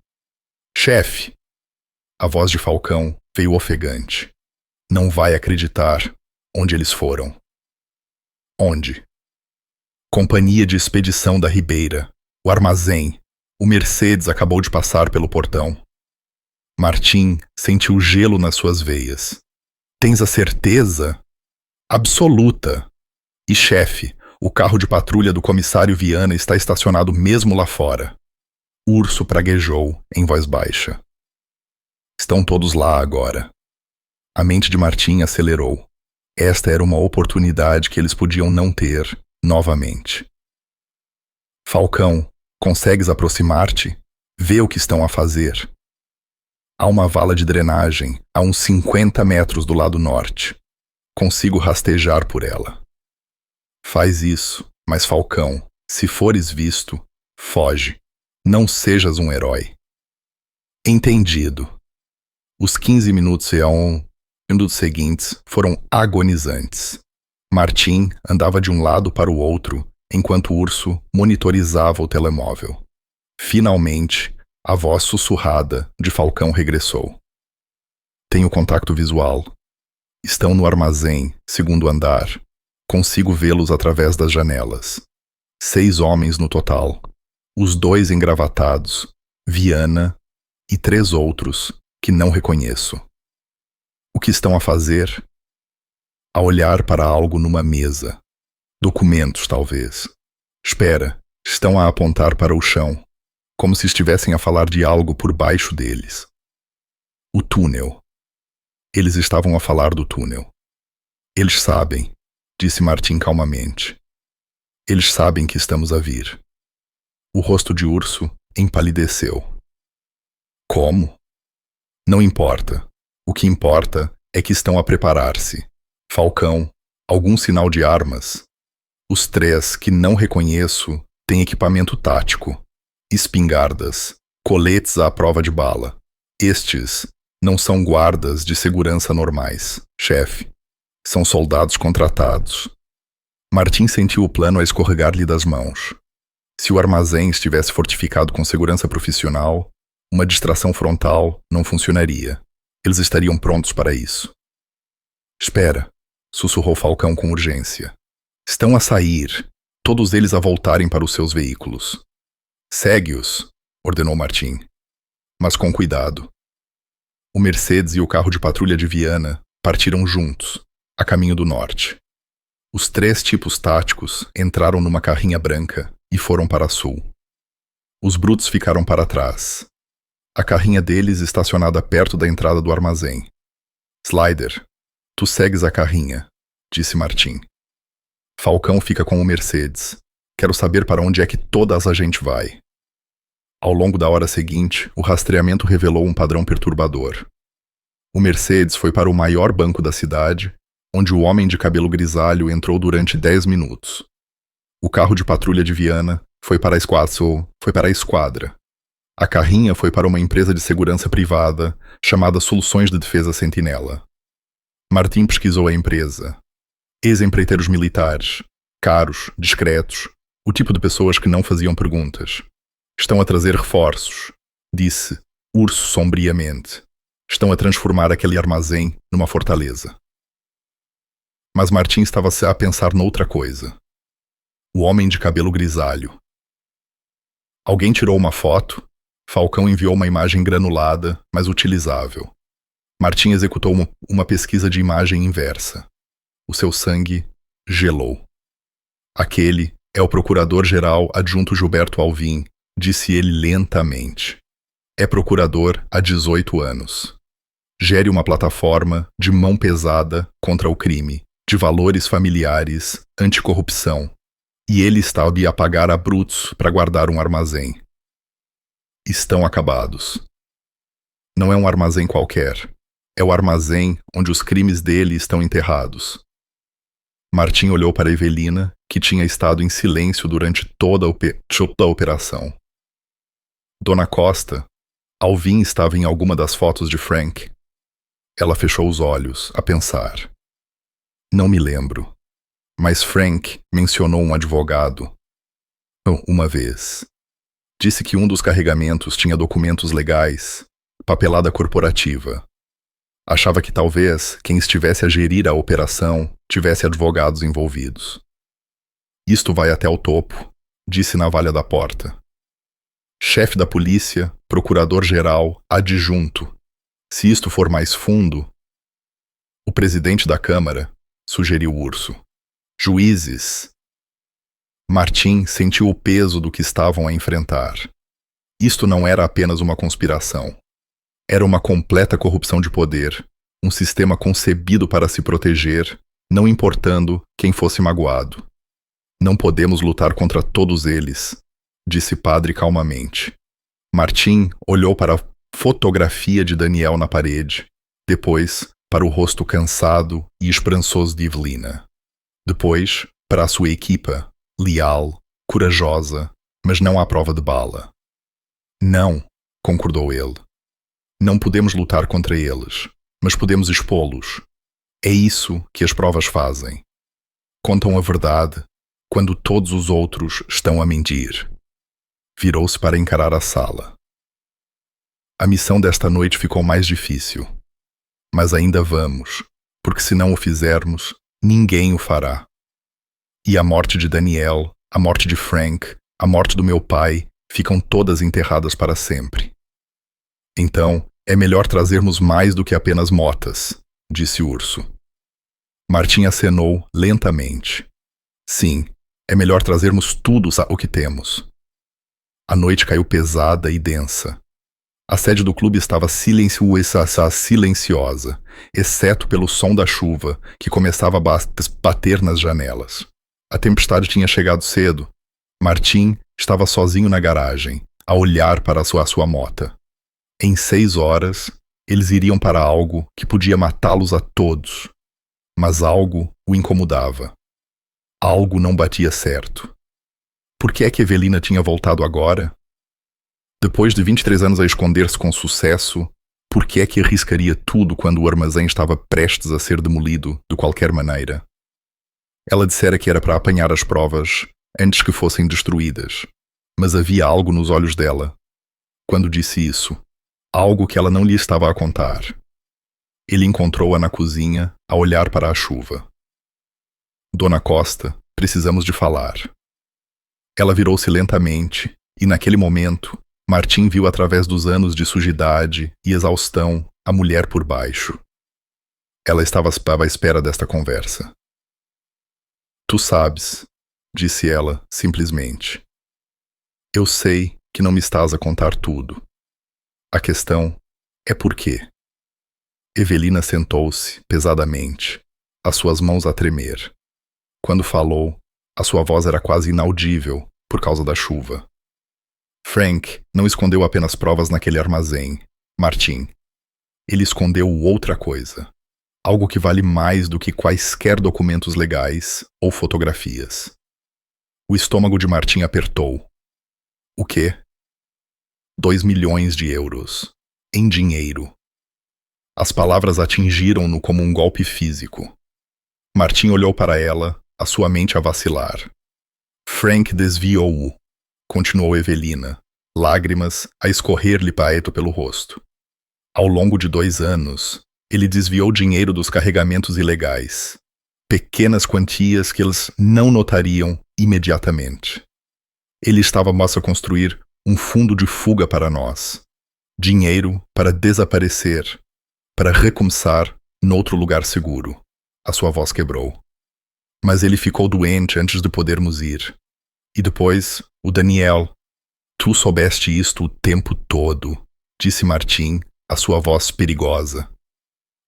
Chefe! A voz de Falcão veio ofegante. Não vai acreditar onde eles foram. Onde? Companhia de expedição da Ribeira. O armazém. O Mercedes acabou de passar pelo portão. Martim sentiu gelo nas suas veias. Tens a certeza? Absoluta. E chefe, o carro de patrulha do comissário Viana está estacionado mesmo lá fora. Urso praguejou em voz baixa. Estão todos lá agora. A mente de Martim acelerou. Esta era uma oportunidade que eles podiam não ter novamente. Falcão, consegues aproximar-te? Vê o que estão a fazer. Há uma vala de drenagem a uns 50 metros do lado norte. Consigo rastejar por ela. Faz isso, mas Falcão, se fores visto, foge. Não sejas um herói. Entendido. Os 15 minutos minutos seguintes foram agonizantes. Martim andava de um lado para o outro, enquanto o urso monitorizava o telemóvel. Finalmente, a voz sussurrada de Falcão regressou. Tenho contato visual. Estão no armazém, segundo andar. Consigo vê-los através das janelas. 6 homens no total. Os 2 engravatados, Viana e 3 outros que não reconheço. O que estão a fazer? A olhar para algo numa mesa. Documentos, talvez. Espera, estão a apontar para o chão, como se estivessem a falar de algo por baixo deles. O túnel. Eles estavam a falar do túnel. Eles sabem, disse Martim calmamente. Eles sabem que estamos a vir. O rosto de Urso empalideceu. Como? Não importa. O que importa é que estão a preparar-se. Falcão, algum sinal de armas? Os 3 que não reconheço têm equipamento tático, espingardas, coletes à prova de bala. Estes não são guardas de segurança normais, chefe. São soldados contratados. Martim sentiu o plano a escorregar-lhe das mãos. Se o armazém estivesse fortificado com segurança profissional, uma distração frontal não funcionaria. Eles estariam prontos para isso. Espera, sussurrou Falcão com urgência. Estão a sair, todos eles a voltarem para os seus veículos. Segue-os, ordenou Martim. Mas com cuidado. O Mercedes e o carro de patrulha de Viana partiram juntos, a caminho do norte. Os 3 tipos táticos entraram numa carrinha branca e foram para sul. Os brutos ficaram para trás. A carrinha deles estacionada perto da entrada do armazém. Slider, tu segues a carrinha, disse Martim. Falcão fica com o Mercedes. Quero saber para onde é que toda a gente vai. Ao longo da hora seguinte, o rastreamento revelou um padrão perturbador. O Mercedes foi para o maior banco da cidade, onde o homem de cabelo grisalho entrou durante 10 minutos. O carro de patrulha de Viana foi para a esquadra. A carrinha foi para uma empresa de segurança privada chamada Soluções de Defesa Sentinela. Martim pesquisou a empresa. Ex-empreiteiros militares, caros, discretos, o tipo de pessoas que não faziam perguntas. Estão a trazer reforços, disse Urso sombriamente. Estão a transformar aquele armazém numa fortaleza. Mas Martim estava a pensar noutra coisa. O homem de cabelo grisalho. Alguém tirou uma foto. Falcão enviou uma imagem granulada, mas utilizável. Martim executou uma pesquisa de imagem inversa. O seu sangue gelou. Aquele é o procurador-geral adjunto Gilberto Alvim, disse ele lentamente. É procurador há 18 anos. Gere uma plataforma de mão pesada contra o crime, de valores familiares, anticorrupção. E ele estava a pagar a brutos para guardar um armazém. Estão acabados. Não é um armazém qualquer. É o armazém onde os crimes dele estão enterrados. Martim olhou para Evelina, que tinha estado em silêncio durante toda a operação. Dona Costa, Alvin estava em alguma das fotos de Frank. Ela fechou os olhos, a pensar. Não me lembro. Mas Frank mencionou um advogado. Uma vez. Disse que um dos carregamentos tinha documentos legais, papelada corporativa. Achava que talvez quem estivesse a gerir a operação tivesse advogados envolvidos. Isto vai até o topo, disse na valha da porta. Chefe da polícia, procurador-geral, adjunto. Se isto for mais fundo... O presidente da Câmara, sugeriu Urso. Juízes. Martim sentiu o peso do que estavam a enfrentar. Isto não era apenas uma conspiração. Era uma completa corrupção de poder, um sistema concebido para se proteger, não importando quem fosse magoado. Não podemos lutar contra todos eles, disse Padre calmamente. Martim olhou para a fotografia de Daniel na parede, depois para o rosto cansado e esperançoso de Evelina. Depois, para a sua equipa, leal, corajosa, mas não à prova de bala. Não, concordou ele. Não podemos lutar contra eles, mas podemos expô-los. É isso que as provas fazem. Contam a verdade quando todos os outros estão a mentir. Virou-se para encarar a sala. A missão desta noite ficou mais difícil. Mas ainda vamos, porque se não o fizermos, ninguém o fará. E a morte de Daniel, a morte de Frank, a morte do meu pai, ficam todas enterradas para sempre. Então, é melhor trazermos mais do que apenas motas, disse Urso. Martim acenou lentamente. Sim, é melhor trazermos tudo o que temos. A noite caiu pesada e densa. A sede do clube estava silenciosa, exceto pelo som da chuva, que começava a bater nas janelas. A tempestade tinha chegado cedo. Martim estava sozinho na garagem, a olhar para a sua mota. Em 6 horas, eles iriam para algo que podia matá-los a todos. Mas algo o incomodava. Algo não batia certo. Por que é que Evelina tinha voltado agora? Depois de 23 anos a esconder-se com sucesso, por que é que arriscaria tudo quando o armazém estava prestes a ser demolido de qualquer maneira? Ela dissera que era para apanhar as provas antes que fossem destruídas, mas havia algo nos olhos dela. Quando disse isso, algo que ela não lhe estava a contar. Ele encontrou-a na cozinha, a olhar para a chuva. Dona Costa, precisamos de falar. Ela virou-se lentamente, e naquele momento, Martim viu através dos anos de sujidade e exaustão a mulher por baixo. Ela estava à espera desta conversa. Tu sabes, disse ela, simplesmente. Eu sei que não me estás a contar tudo. A questão é por quê. Evelina sentou-se pesadamente, as suas mãos a tremer. Quando falou, a sua voz era quase inaudível por causa da chuva. Frank não escondeu apenas provas naquele armazém, Martim. Ele escondeu outra coisa. Algo que vale mais do que quaisquer documentos legais ou fotografias. O estômago de Martim apertou. O quê? 2 milhões de euros. Em dinheiro. As palavras atingiram-no como um golpe físico. Martim olhou para ela, a sua mente a vacilar. Frank desviou-o, continuou Evelina, lágrimas a escorrer-lhe pelo rosto. Ao longo de 2 anos, ele desviou dinheiro dos carregamentos ilegais. Pequenas quantias que eles não notariam imediatamente. Ele estava a construir um fundo de fuga para nós. Dinheiro para desaparecer, para recomeçar noutro lugar seguro. A sua voz quebrou. Mas ele ficou doente antes de podermos ir. E depois, o Daniel. Tu soubeste isto o tempo todo, disse Martim, a sua voz perigosa.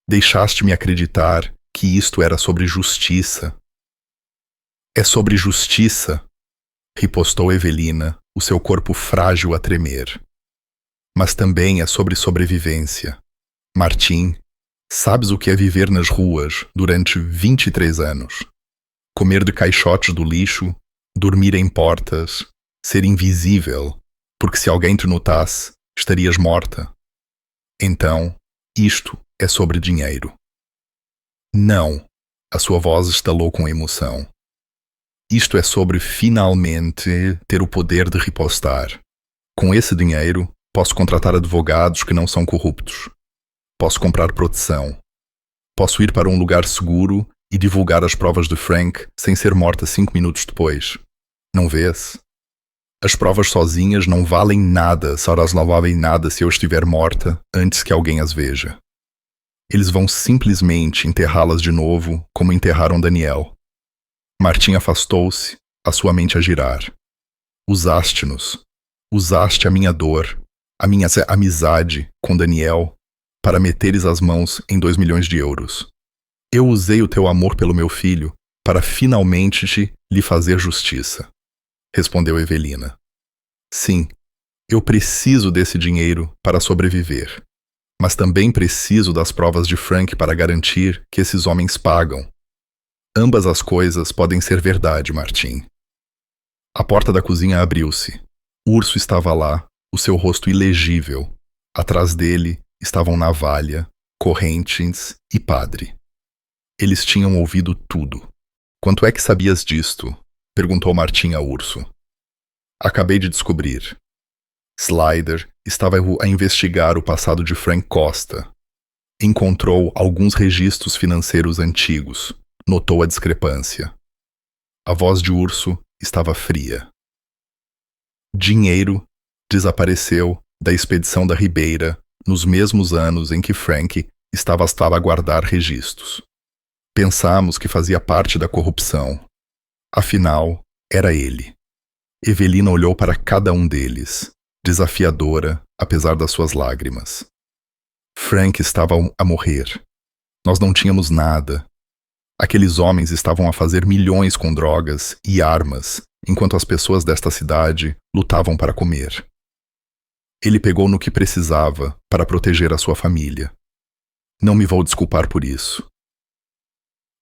Deixaste-me acreditar que isto era sobre justiça. É sobre justiça, ripostou Evelina, o seu corpo frágil a tremer. Mas também é sobre sobrevivência. Martim, sabes o que é viver nas ruas durante 23 anos? Comer de caixotes do lixo, dormir em portas, ser invisível, porque se alguém te notasse, estarias morta. Então, isto é sobre dinheiro. Não, a sua voz estalou com emoção. Isto é sobre finalmente ter o poder de ripostar. Com esse dinheiro, posso contratar advogados que não são corruptos. Posso comprar proteção. Posso ir para um lugar seguro e divulgar as provas de Frank sem ser morta 5 minutos depois. Não vês? As provas sozinhas não valem nada se elas não valem nada se eu estiver morta antes que alguém as veja. Eles vão simplesmente enterrá-las de novo como enterraram Daniel. Martim afastou-se, a sua mente a girar. Usaste-nos. Usaste a minha dor, a minha amizade com Daniel para meteres as mãos em 2 milhões de euros. Eu usei o teu amor pelo meu filho para finalmente lhe fazer justiça, respondeu Evelina. Sim, eu preciso desse dinheiro para sobreviver, mas também preciso das provas de Frank para garantir que esses homens pagam. Ambas as coisas podem ser verdade, Martim. A porta da cozinha abriu-se. Urso estava lá, o seu rosto ilegível. Atrás dele estavam navalha, correntes e padre. Eles tinham ouvido tudo. Quanto é que sabias disto? Perguntou Martim a Urso. Acabei de descobrir. Slider estava a investigar o passado de Frank Costa. Encontrou alguns registros financeiros antigos. Notou a discrepância. A voz de Urso estava fria. Dinheiro desapareceu da expedição da Ribeira nos mesmos anos em que Frank estava a guardar registros. Pensamos que fazia parte da corrupção. Afinal, era ele. Evelina olhou para cada um deles, desafiadora, apesar das suas lágrimas. Frank estava a morrer. Nós não tínhamos nada. Aqueles homens estavam a fazer milhões com drogas e armas, enquanto as pessoas desta cidade lutavam para comer. Ele pegou no que precisava para proteger a sua família. Não me vou desculpar por isso.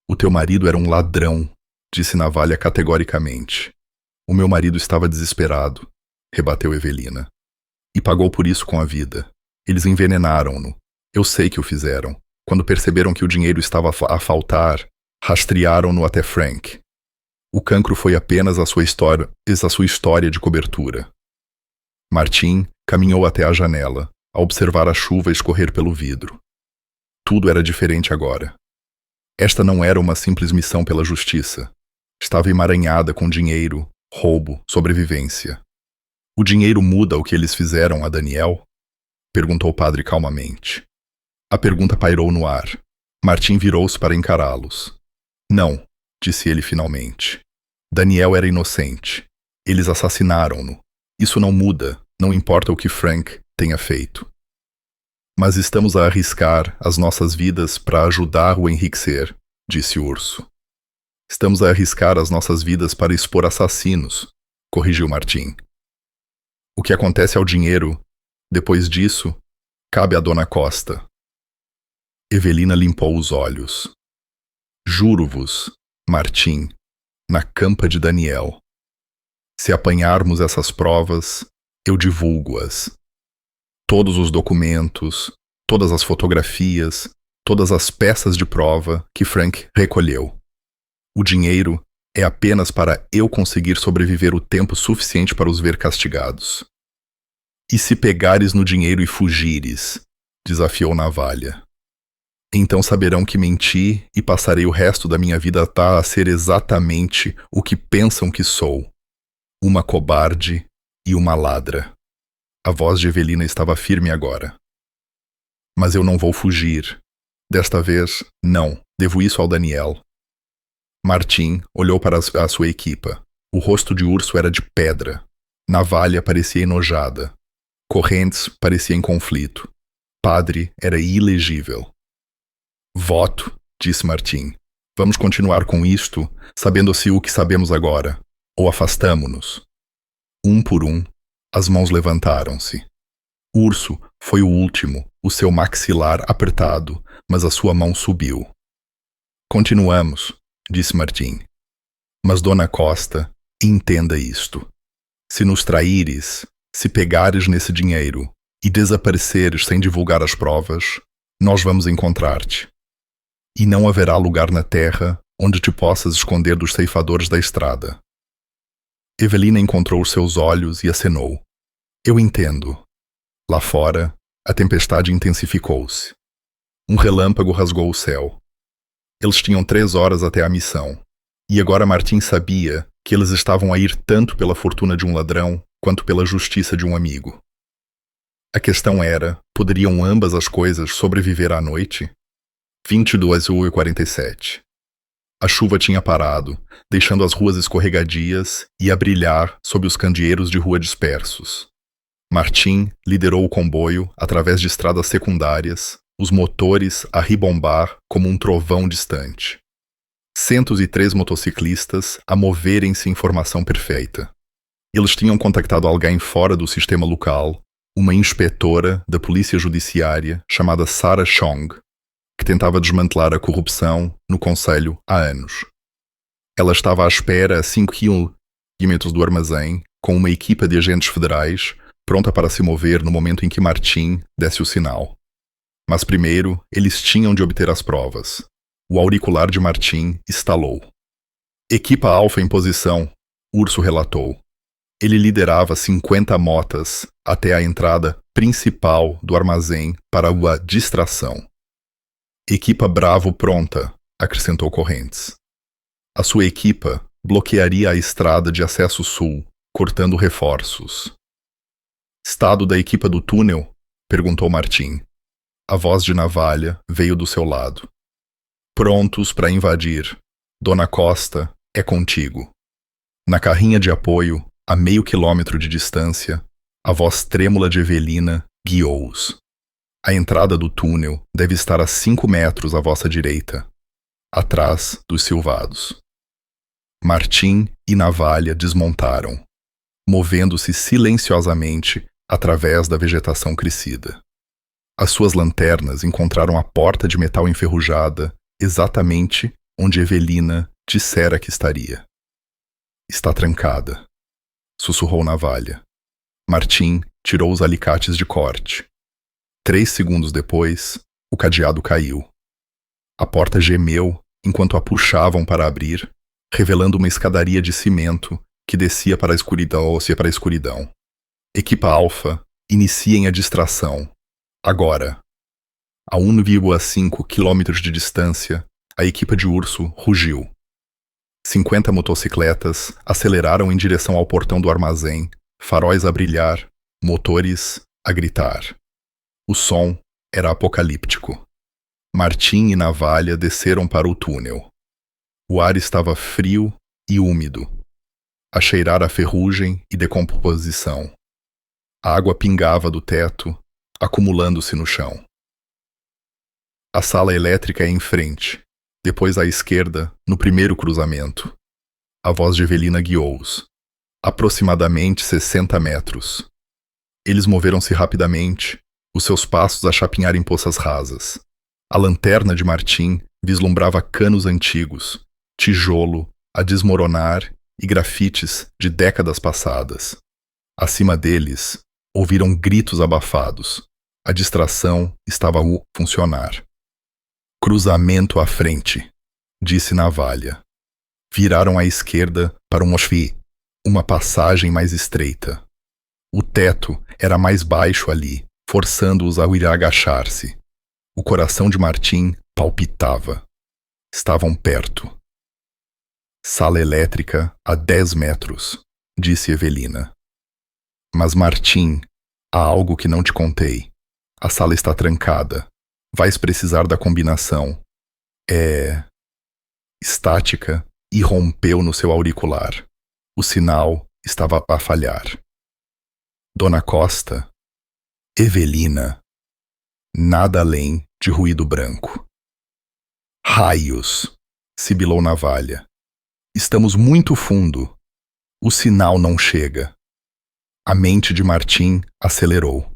O teu marido era um ladrão, disse Navalha categoricamente. O meu marido estava desesperado, rebateu Evelina. E pagou por isso com a vida. Eles envenenaram-no. Eu sei que o fizeram. Quando perceberam que o dinheiro estava a faltar, rastrearam-no até Frank. O cancro foi apenas a sua história de cobertura. Martim caminhou até a janela, a observar a chuva escorrer pelo vidro. Tudo era diferente agora. Esta não era uma simples missão pela justiça. Estava emaranhada com dinheiro, roubo, sobrevivência. O dinheiro muda o que eles fizeram a Daniel? Perguntou o padre calmamente. A pergunta pairou no ar. Martim virou-se para encará-los. Não, disse ele finalmente. Daniel era inocente. Eles assassinaram-no. Isso não muda, não importa o que Frank tenha feito. Mas estamos a arriscar as nossas vidas para ajudar o enriquecer, disse Urso. Estamos a arriscar as nossas vidas para expor assassinos, corrigiu Martim. O que acontece ao dinheiro, depois disso, cabe à Dona Costa. Evelina limpou os olhos. Juro-vos, Martim, na campa de Daniel. Se apanharmos essas provas, eu divulgo-as. Todos os documentos, todas as fotografias, todas as peças de prova que Frank recolheu. O dinheiro é apenas para eu conseguir sobreviver o tempo suficiente para os ver castigados. E se pegares no dinheiro e fugires? Desafiou Navalha. Então saberão que menti e passarei o resto da minha vida a ser exatamente o que pensam que sou. Uma cobarde e uma ladra. A voz de Evelina estava firme agora. Mas eu não vou fugir. Desta vez, não. Devo isso ao Daniel. Martim olhou para a sua equipa. O rosto de Urso era de pedra. Navalha parecia enojada. Correntes parecia em conflito. Padre era ilegível. Voto, disse Martim. Vamos continuar com isto, sabendo-se o que sabemos agora, ou afastamo-nos. Um por um, as mãos levantaram-se. Urso foi o último, o seu maxilar apertado, mas a sua mão subiu. Continuamos, disse Martim. Mas Dona Costa, entenda isto. Se nos traíres, se pegares nesse dinheiro e desapareceres sem divulgar as provas, nós vamos encontrar-te. E não haverá lugar na terra onde te possas esconder dos ceifadores da estrada. Evelina encontrou os seus olhos e acenou. Eu entendo. Lá fora, a tempestade intensificou-se. Um relâmpago rasgou o céu. Eles tinham 3 horas até a missão, e agora Martim sabia que eles estavam a ir tanto pela fortuna de um ladrão quanto pela justiça de um amigo. A questão era, poderiam ambas as coisas sobreviver à noite? 22h47. A chuva tinha parado, deixando as ruas escorregadias e a brilhar sob os candeeiros de rua dispersos. Martim liderou o comboio através de estradas secundárias, os motores a ribombar como um trovão distante. 103 motociclistas a moverem-se em formação perfeita. Eles tinham contactado alguém fora do sistema local, uma inspetora da polícia judiciária chamada Sarah Chong, que tentava desmantelar a corrupção no concelho há anos. Ela estava à espera a 5 km do armazém, com uma equipa de agentes federais, pronta para se mover no momento em que Martim desse o sinal. Mas primeiro, eles tinham de obter as provas. O auricular de Martim estalou. Equipa Alfa em posição, Urso relatou. Ele liderava 50 motas até a entrada principal do armazém para a distração. Equipa Bravo pronta, acrescentou Correntes. A sua equipa bloquearia a estrada de acesso sul, cortando reforços. Estado da equipa do túnel? Perguntou Martim. A voz de Navalha veio do seu lado. Prontos para invadir. Dona Costa, é contigo. Na carrinha de apoio, a meio quilômetro de distância, a voz trêmula de Evelina guiou-os. A entrada do túnel deve estar a 5 metros à vossa direita, atrás dos silvados. Martim e Navalha desmontaram, movendo-se silenciosamente através da vegetação crescida. As suas lanternas encontraram a porta de metal enferrujada exatamente onde Evelina dissera que estaria. Está trancada, sussurrou Navalha. Martim tirou os alicates de corte. 3 segundos depois, o cadeado caiu. A porta gemeu enquanto a puxavam para abrir, revelando uma escadaria de cimento que descia para a escuridão. Equipa Alfa, iniciem a distração. Agora. A 1,5 quilômetros de distância, a equipa de Urso rugiu. 50 motocicletas aceleraram em direção ao portão do armazém, faróis a brilhar, motores a gritar. O som era apocalíptico. Martim e Navalha desceram para o túnel. O ar estava frio e úmido, a cheirar a ferrugem e decomposição. A água pingava do teto, acumulando-se no chão. A sala elétrica é em frente, depois à esquerda, no primeiro cruzamento. A voz de Evelina guiou-os. Aproximadamente 60 metros. Eles moveram-se rapidamente, os seus passos a chapinhar em poças rasas. A lanterna de Martim vislumbrava canos antigos, tijolo a desmoronar e grafites de décadas passadas. Acima deles, ouviram gritos abafados. A distração estava a funcionar. Cruzamento à frente, disse Navalha. Viraram à esquerda para um osfi, uma passagem mais estreita. O teto era mais baixo ali, forçando-os a ir agachar-se. O coração de Martim palpitava. Estavam perto. Sala elétrica a 10 metros, disse Evelina. Mas Martim, há algo que não te contei. A sala está trancada. Vais precisar da combinação. É estática e rompeu no seu auricular. O sinal estava a falhar. Dona Costa, Evelina, nada além de ruído branco. Raios! sibilou Navalha. Estamos muito fundo. O sinal não chega. A mente de Martim acelerou.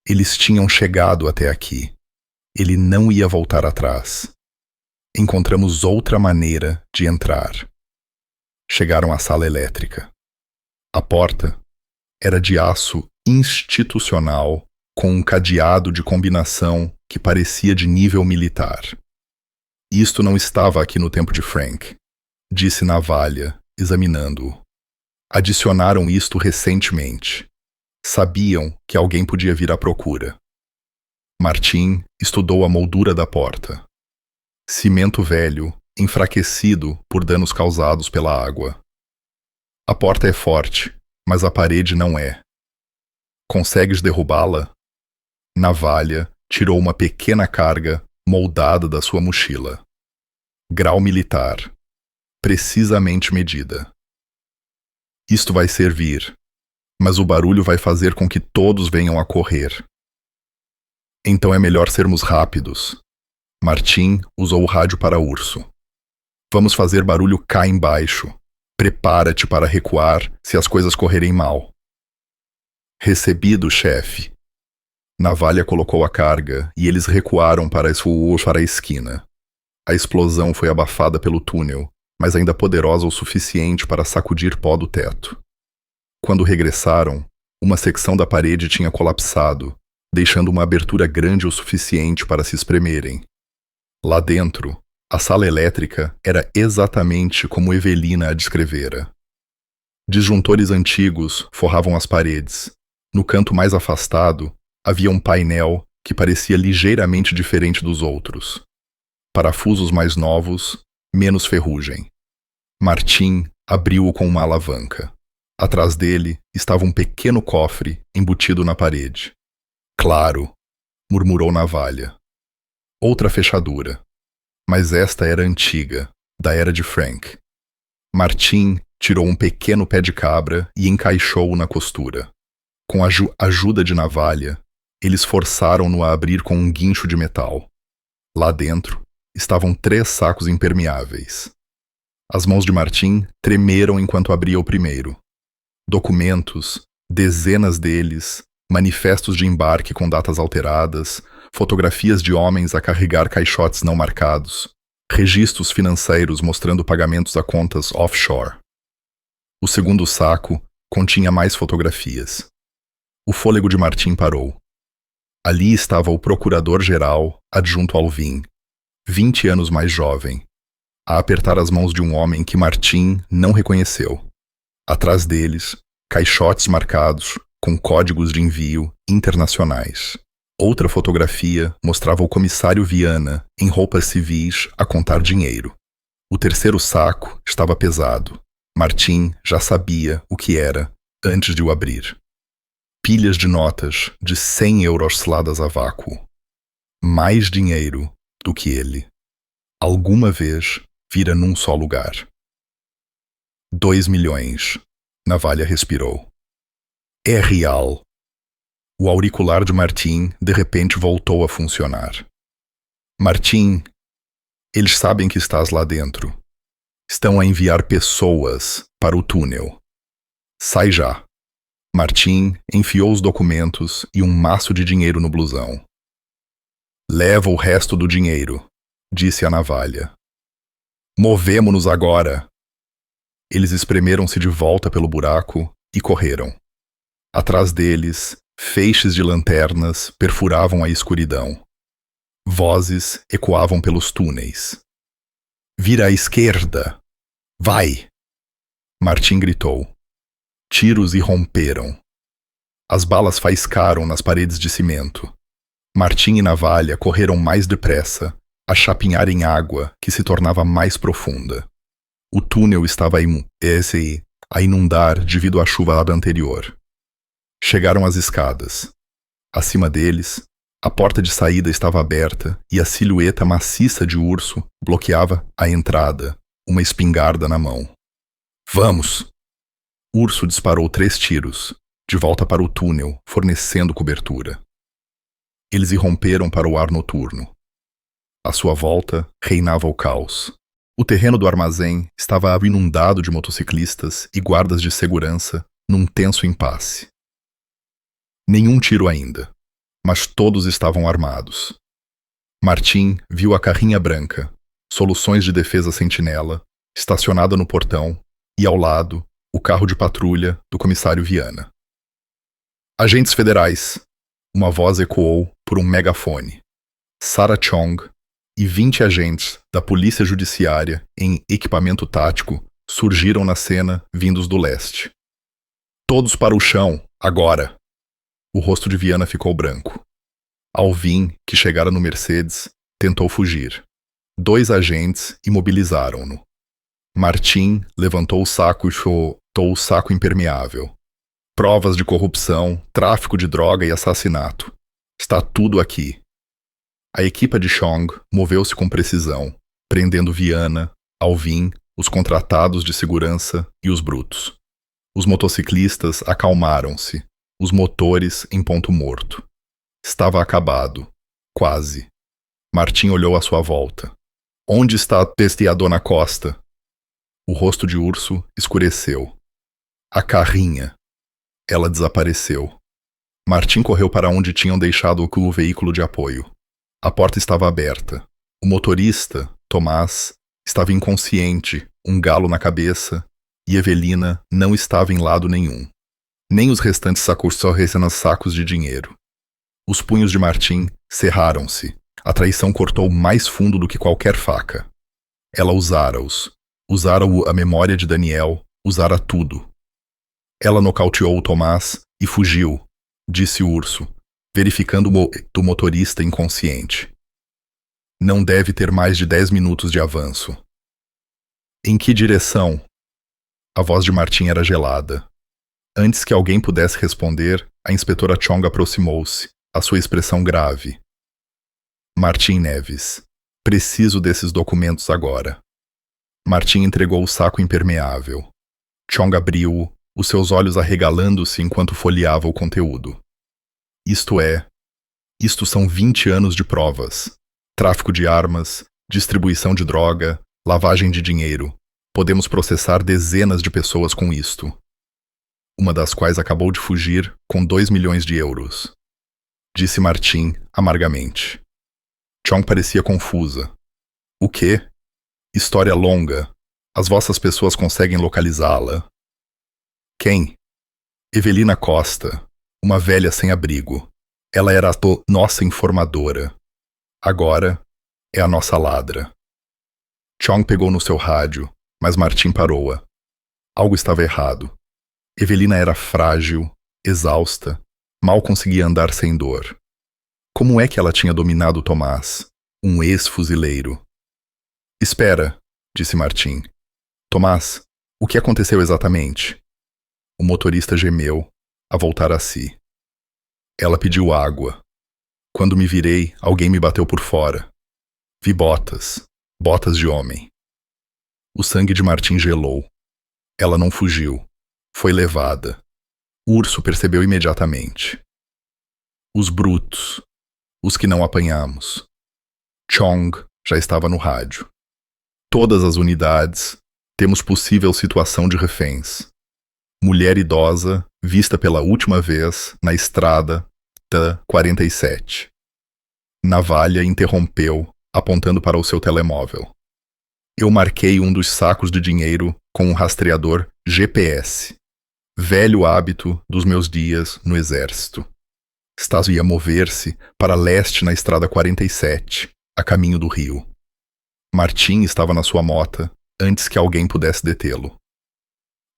Eles tinham chegado até aqui. Ele não ia voltar atrás. Encontramos outra maneira de entrar. Chegaram à sala elétrica. A porta era de aço institucional com um cadeado de combinação que parecia de nível militar. Isto não estava aqui no tempo de Frank, disse Navalha, examinando-o. Adicionaram isto recentemente. Sabiam que alguém podia vir à procura. Martim estudou a moldura da porta. Cimento velho, enfraquecido por danos causados pela água. A porta é forte, mas a parede não é. Consegues derrubá-la? Navalha tirou uma pequena carga moldada da sua mochila. Grau militar. Precisamente medida. Isto vai servir, mas o barulho vai fazer com que todos venham a correr. Então é melhor sermos rápidos. Martim usou o rádio para Urso. Vamos fazer barulho cá embaixo. Prepara-te para recuar se as coisas correrem mal. Recebido, chefe. Navalha colocou a carga e eles recuaram para a esquina. A explosão foi abafada pelo túnel, mas ainda poderosa o suficiente para sacudir pó do teto. Quando regressaram, uma secção da parede tinha colapsado, deixando uma abertura grande o suficiente para se espremerem. Lá dentro, a sala elétrica era exatamente como Evelina a descrevera. Disjuntores antigos forravam as paredes. No canto mais afastado, havia um painel que parecia ligeiramente diferente dos outros. Parafusos mais novos, menos ferrugem. Martim abriu-o com uma alavanca. Atrás dele estava um pequeno cofre embutido na parede. Claro, murmurou Navalha. Outra fechadura. Mas esta era antiga, da era de Frank. Martim tirou um pequeno pé de cabra e encaixou-o na costura. Com a ajuda de Navalha, eles forçaram-no a abrir com um guincho de metal. Lá dentro estavam 3 sacos impermeáveis. As mãos de Martim tremeram enquanto abria o primeiro. Documentos, dezenas deles, manifestos de embarque com datas alteradas, fotografias de homens a carregar caixotes não marcados, registros financeiros mostrando pagamentos a contas offshore. O segundo saco continha mais fotografias. O fôlego de Martim parou. Ali estava o procurador-geral, adjunto Alvim, 20 anos mais jovem, a apertar as mãos de um homem que Martim não reconheceu. Atrás deles, caixotes marcados com códigos de envio internacionais. Outra fotografia mostrava o comissário Viana, em roupas civis, a contar dinheiro. O terceiro saco estava pesado. Martim já sabia o que era antes de o abrir. Pilhas de notas de 100 euros seladas a vácuo. Mais dinheiro do que ele alguma vez vira num só lugar. 2 milhões. Navalha respirou. É real. O auricular de Martim de repente voltou a funcionar. Martim, eles sabem que estás lá dentro. Estão a enviar pessoas para o túnel. Sai já. Martim enfiou os documentos e um maço de dinheiro no blusão. Leva o resto do dinheiro, disse a Navalha. Movemo-nos agora. Eles espremeram-se de volta pelo buraco e correram. Atrás deles, feixes de lanternas perfuravam a escuridão. Vozes ecoavam pelos túneis. Vira à esquerda! Vai! Martim gritou. Tiros irromperam. As balas faiscaram nas paredes de cimento. Martim e Navalha correram mais depressa, a chapinhar em água que se tornava mais profunda. O túnel estava a inundar devido à chuva anterior. Chegaram às escadas. Acima deles, a porta de saída estava aberta e a silhueta maciça de Urso bloqueava a entrada, uma espingarda na mão. Vamos! Urso disparou 3 tiros, de volta para o túnel, fornecendo cobertura. Eles irromperam para o ar noturno. À sua volta, reinava o caos. O terreno do armazém estava inundado de motociclistas e guardas de segurança num tenso impasse. Nenhum tiro ainda, mas todos estavam armados. Martim viu a carrinha branca, Soluções de Defesa Sentinela, estacionada no portão, e ao lado, o carro de patrulha do comissário Viana. Agentes federais! Uma voz ecoou por um megafone. Sarah Chong e 20 agentes da Polícia Judiciária em equipamento tático surgiram na cena vindos do leste. Todos para o chão, agora! O rosto de Viana ficou branco. Alvin, que chegara no Mercedes, tentou fugir. 2 agentes imobilizaram-no. Martim levantou o saco e chutou o saco impermeável. Provas de corrupção, tráfico de droga e assassinato. Está tudo aqui. A equipa de Chong moveu-se com precisão, prendendo Viana, Alvin, os contratados de segurança e os brutos. Os motociclistas acalmaram-se, os motores em ponto morto. Estava acabado. Quase. Martim olhou à sua volta. Onde está a Dona Costa? O rosto de Urso escureceu. A carrinha. Ela desapareceu. Martim correu para onde tinham deixado o veículo de apoio. A porta estava aberta. O motorista, Tomás, estava inconsciente, um galo na cabeça, e Evelina não estava em lado nenhum. Nem os restantes sacos de dinheiro. Os punhos de Martim cerraram-se. A traição cortou mais fundo do que qualquer faca. Ela usara-os. Usara a memória de Daniel. Usara tudo. Ela nocauteou o Tomás e fugiu, disse o Urso, verificando o motorista inconsciente. Não deve ter mais de 10 minutos de avanço. Em que direção? A voz de Martim era gelada. Antes que alguém pudesse responder, a inspetora Chong aproximou-se, a sua expressão grave. Martim Neves, preciso desses documentos agora. Martim entregou o saco impermeável. Chong abriu-o, os seus olhos arregalando-se enquanto folheava o conteúdo. Isto são 20 anos de provas. Tráfico de armas, distribuição de droga, lavagem de dinheiro. Podemos processar dezenas de pessoas com isto. Uma das quais acabou de fugir com 2 milhões de euros. Disse Martim amargamente. Chong parecia confusa. O quê? História longa. As vossas pessoas conseguem localizá-la. Quem? Evelina Costa, uma velha sem abrigo. Ela era a nossa informadora. Agora é a nossa ladra. Chong pegou no seu rádio, mas Martim parou-a. Algo estava errado. Evelina era frágil, exausta, mal conseguia andar sem dor. Como é que ela tinha dominado Tomás, um ex-fuzileiro? Espera, disse Martim. Tomás, o que aconteceu exatamente? O motorista gemeu, a voltar a si. Ela pediu água. Quando me virei, alguém me bateu por fora. Vi botas de homem. O sangue de Martim gelou. Ela não fugiu. Foi levada. O Urso percebeu imediatamente. Os brutos. Os que não apanhamos. Chong já estava no rádio. Todas as unidades. Temos possível situação de reféns. Mulher idosa vista pela última vez na estrada T-47. Navalha interrompeu, apontando para o seu telemóvel. Eu marquei um dos sacos de dinheiro com um rastreador GPS. Velho hábito dos meus dias no exército. Stasio ia mover-se para leste na estrada 47, a caminho do rio. Martim estava na sua mota antes que alguém pudesse detê-lo.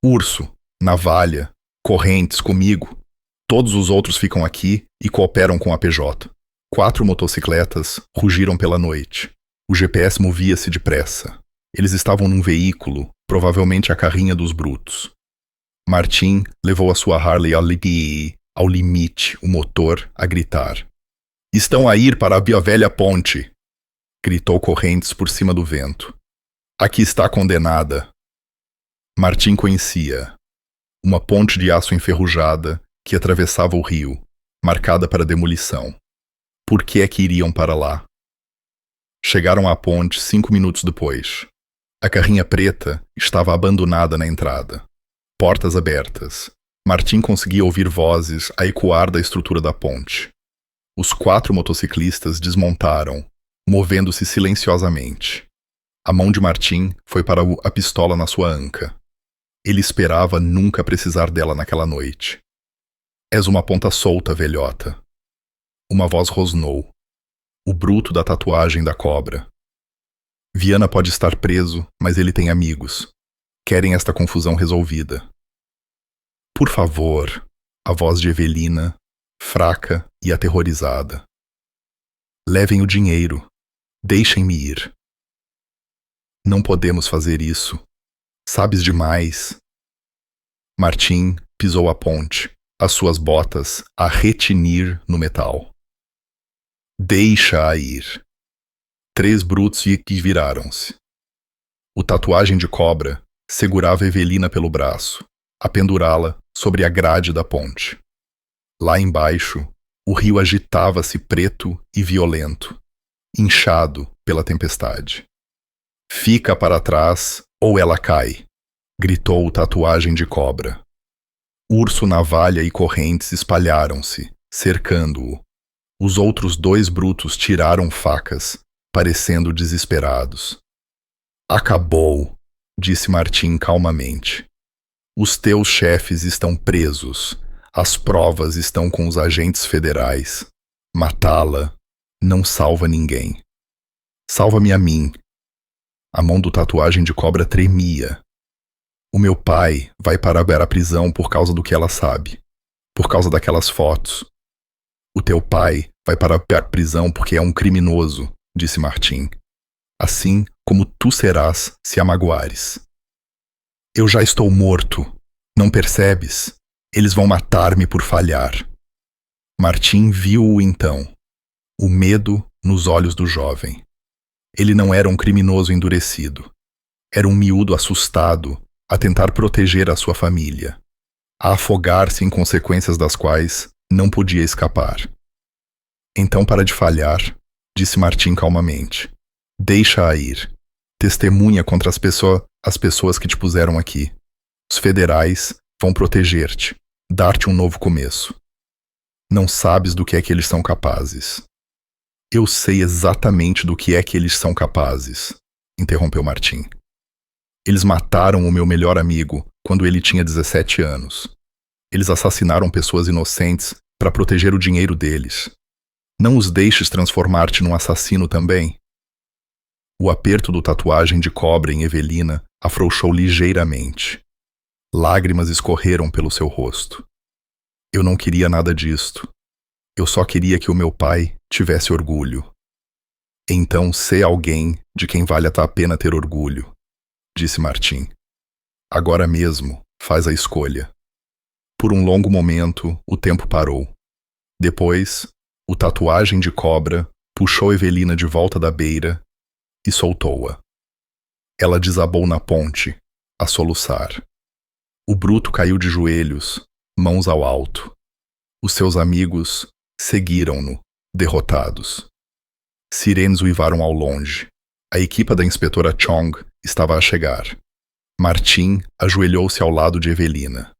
Urso, Navalha, Correntes comigo. Todos os outros ficam aqui e cooperam com a PJ. 4 motocicletas rugiram pela noite. O GPS movia-se depressa. Eles estavam num veículo, provavelmente a carrinha dos brutos. Martim levou a sua Harley ao limite, o motor a gritar. Estão a ir para a velha ponte! Gritou Correntes por cima do vento. Aqui está a condenada. Martim conhecia. Uma ponte de aço enferrujada que atravessava o rio, marcada para demolição. Por que é que iriam para lá? Chegaram à ponte 5 minutos depois. A carrinha preta estava abandonada na entrada. Portas abertas. Martim conseguia ouvir vozes a ecoar da estrutura da ponte. Os 4 motociclistas desmontaram, movendo-se silenciosamente. A mão de Martim foi para a pistola na sua anca. Ele esperava nunca precisar dela naquela noite. És uma ponta solta, velhota. Uma voz rosnou. O bruto da tatuagem da cobra. Viana pode estar preso, mas ele tem amigos. Querem esta confusão resolvida. Por favor, a voz de Evelina, fraca e aterrorizada. Levem o dinheiro. Deixem-me ir. Não podemos fazer isso. Sabes demais. Martim pisou a ponte, as suas botas a retinir no metal. Deixa-a ir. 3 brutos que viraram-se. O tatuagem de cobra segurava Evelina pelo braço, a pendurá-la sobre a grade da ponte. Lá embaixo, o rio agitava-se preto e violento, inchado pela tempestade. Fica para trás ou ela cai, gritou o tatuagem de cobra. Urso, navalha e correntes espalharam-se, cercando-o. Os outros 2 brutos tiraram facas, parecendo desesperados. Acabou, disse Martim calmamente. Os teus chefes estão presos. As provas estão com os agentes federais. Matá-la não salva ninguém. Salva-me a mim. A mão do tatuagem de cobra tremia. O meu pai vai para a prisão por causa do que ela sabe. Por causa daquelas fotos. O teu pai vai para a prisão porque é um criminoso, disse Martim. Assim como tu serás se a magoares. Eu já estou morto. Não percebes? Eles vão matar-me por falhar. Martim viu-o então. O medo nos olhos do jovem. Ele não era um criminoso endurecido. Era um miúdo assustado a tentar proteger a sua família. A afogar-se em consequências das quais não podia escapar. Então, para de falhar, disse Martim calmamente. Deixa-a ir. Testemunha contra as pessoas que te puseram aqui. Os federais vão proteger-te, dar-te um novo começo. Não sabes do que é que eles são capazes. Eu sei exatamente do que é que eles são capazes, interrompeu Martim. Eles mataram o meu melhor amigo quando ele tinha 17 anos. Eles assassinaram pessoas inocentes para proteger o dinheiro deles. Não os deixes transformar-te num assassino também. O aperto do tatuagem de cobra em Evelina afrouxou ligeiramente. Lágrimas escorreram pelo seu rosto. Eu não queria nada disto. Eu só queria que o meu pai tivesse orgulho. Então, sê alguém de quem vale a pena ter orgulho, disse Martim. Agora mesmo, faz a escolha. Por um longo momento, o tempo parou. Depois, o tatuagem de cobra puxou Evelina de volta da beira e soltou-a. Ela desabou na ponte, a soluçar. O bruto caiu de joelhos, mãos ao alto. Os seus amigos seguiram-no, derrotados. Sirenes uivaram ao longe. A equipa da inspetora Chong estava a chegar. Martim ajoelhou-se ao lado de Evelina.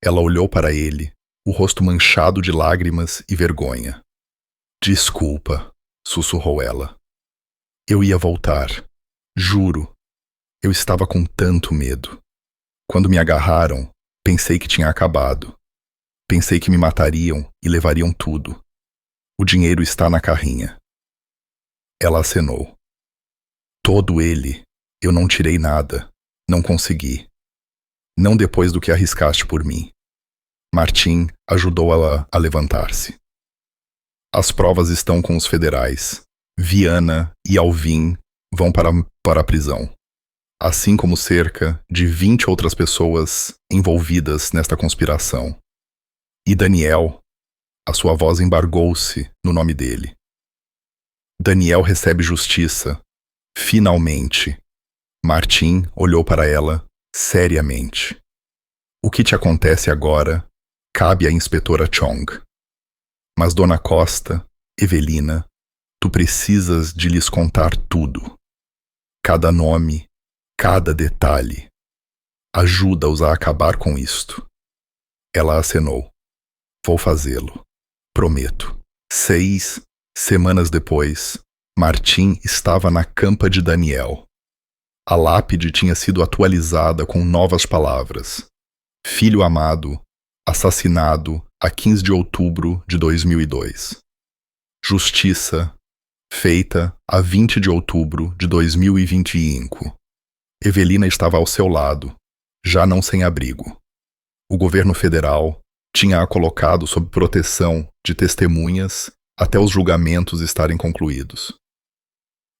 Ela olhou para ele, o rosto manchado de lágrimas e vergonha. Desculpa, sussurrou ela. Eu ia voltar. Juro. Eu estava com tanto medo. Quando me agarraram, pensei que tinha acabado. Pensei que me matariam e levariam tudo. O dinheiro está na carrinha. Ela acenou. Todo ele. Eu não tirei nada. Não consegui. Não depois do que arriscaste por mim. Martim ajudou-a a levantar-se. As provas estão com os federais. Viana e Alvin vão para a prisão. Assim como cerca de 20 outras pessoas envolvidas nesta conspiração. E Daniel, a sua voz embargou-se no nome dele. Daniel recebe justiça. Finalmente. Martim olhou para ela seriamente. O que te acontece agora cabe à inspetora Chong. Mas Dona Costa, Evelina, tu precisas de lhes contar tudo. Cada nome, Cada detalhe. Ajuda-os a acabar com isto. Ela acenou. Vou fazê-lo. Prometo. 6 semanas depois, Martim estava na campa de Daniel. A lápide tinha sido atualizada com novas palavras. Filho amado, assassinado a 15 de outubro de 2002. Justiça, feita a 20 de outubro de 2025. Evelina estava ao seu lado, já não sem abrigo. O governo federal tinha a colocado sob proteção de testemunhas até os julgamentos estarem concluídos.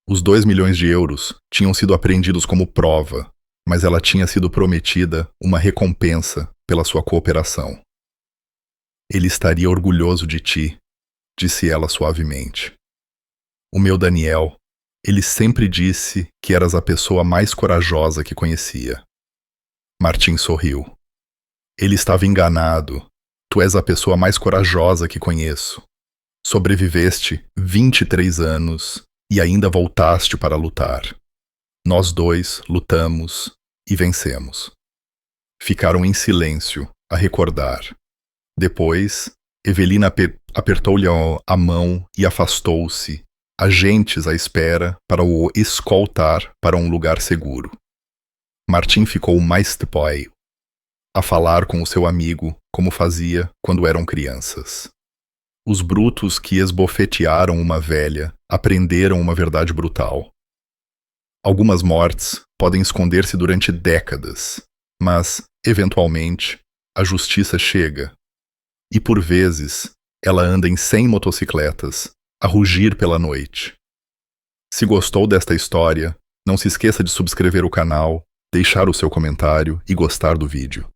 Os 2 milhões de euros tinham sido apreendidos como prova, mas ela tinha sido prometida uma recompensa pela sua cooperação. Ele estaria orgulhoso de ti, disse ela suavemente. O meu Daniel, ele sempre disse que eras a pessoa mais corajosa que conhecia. Martim sorriu. Ele estava enganado. Tu és a pessoa mais corajosa que conheço. Sobreviveste 23 anos e ainda voltaste para lutar. Nós dois lutamos e vencemos. Ficaram em silêncio, a recordar. Depois, Evelina apertou-lhe a mão e afastou-se, agentes à espera para o escoltar para um lugar seguro. Martim ficou mais depois, a falar com o seu amigo como fazia quando eram crianças. Os brutos que esbofetearam uma velha aprenderam uma verdade brutal. Algumas mortes podem esconder-se durante décadas, mas, eventualmente, a justiça chega. E, por vezes, ela anda em 100 motocicletas, a rugir pela noite. Se gostou desta história, não se esqueça de subscrever o canal, deixar o seu comentário e gostar do vídeo.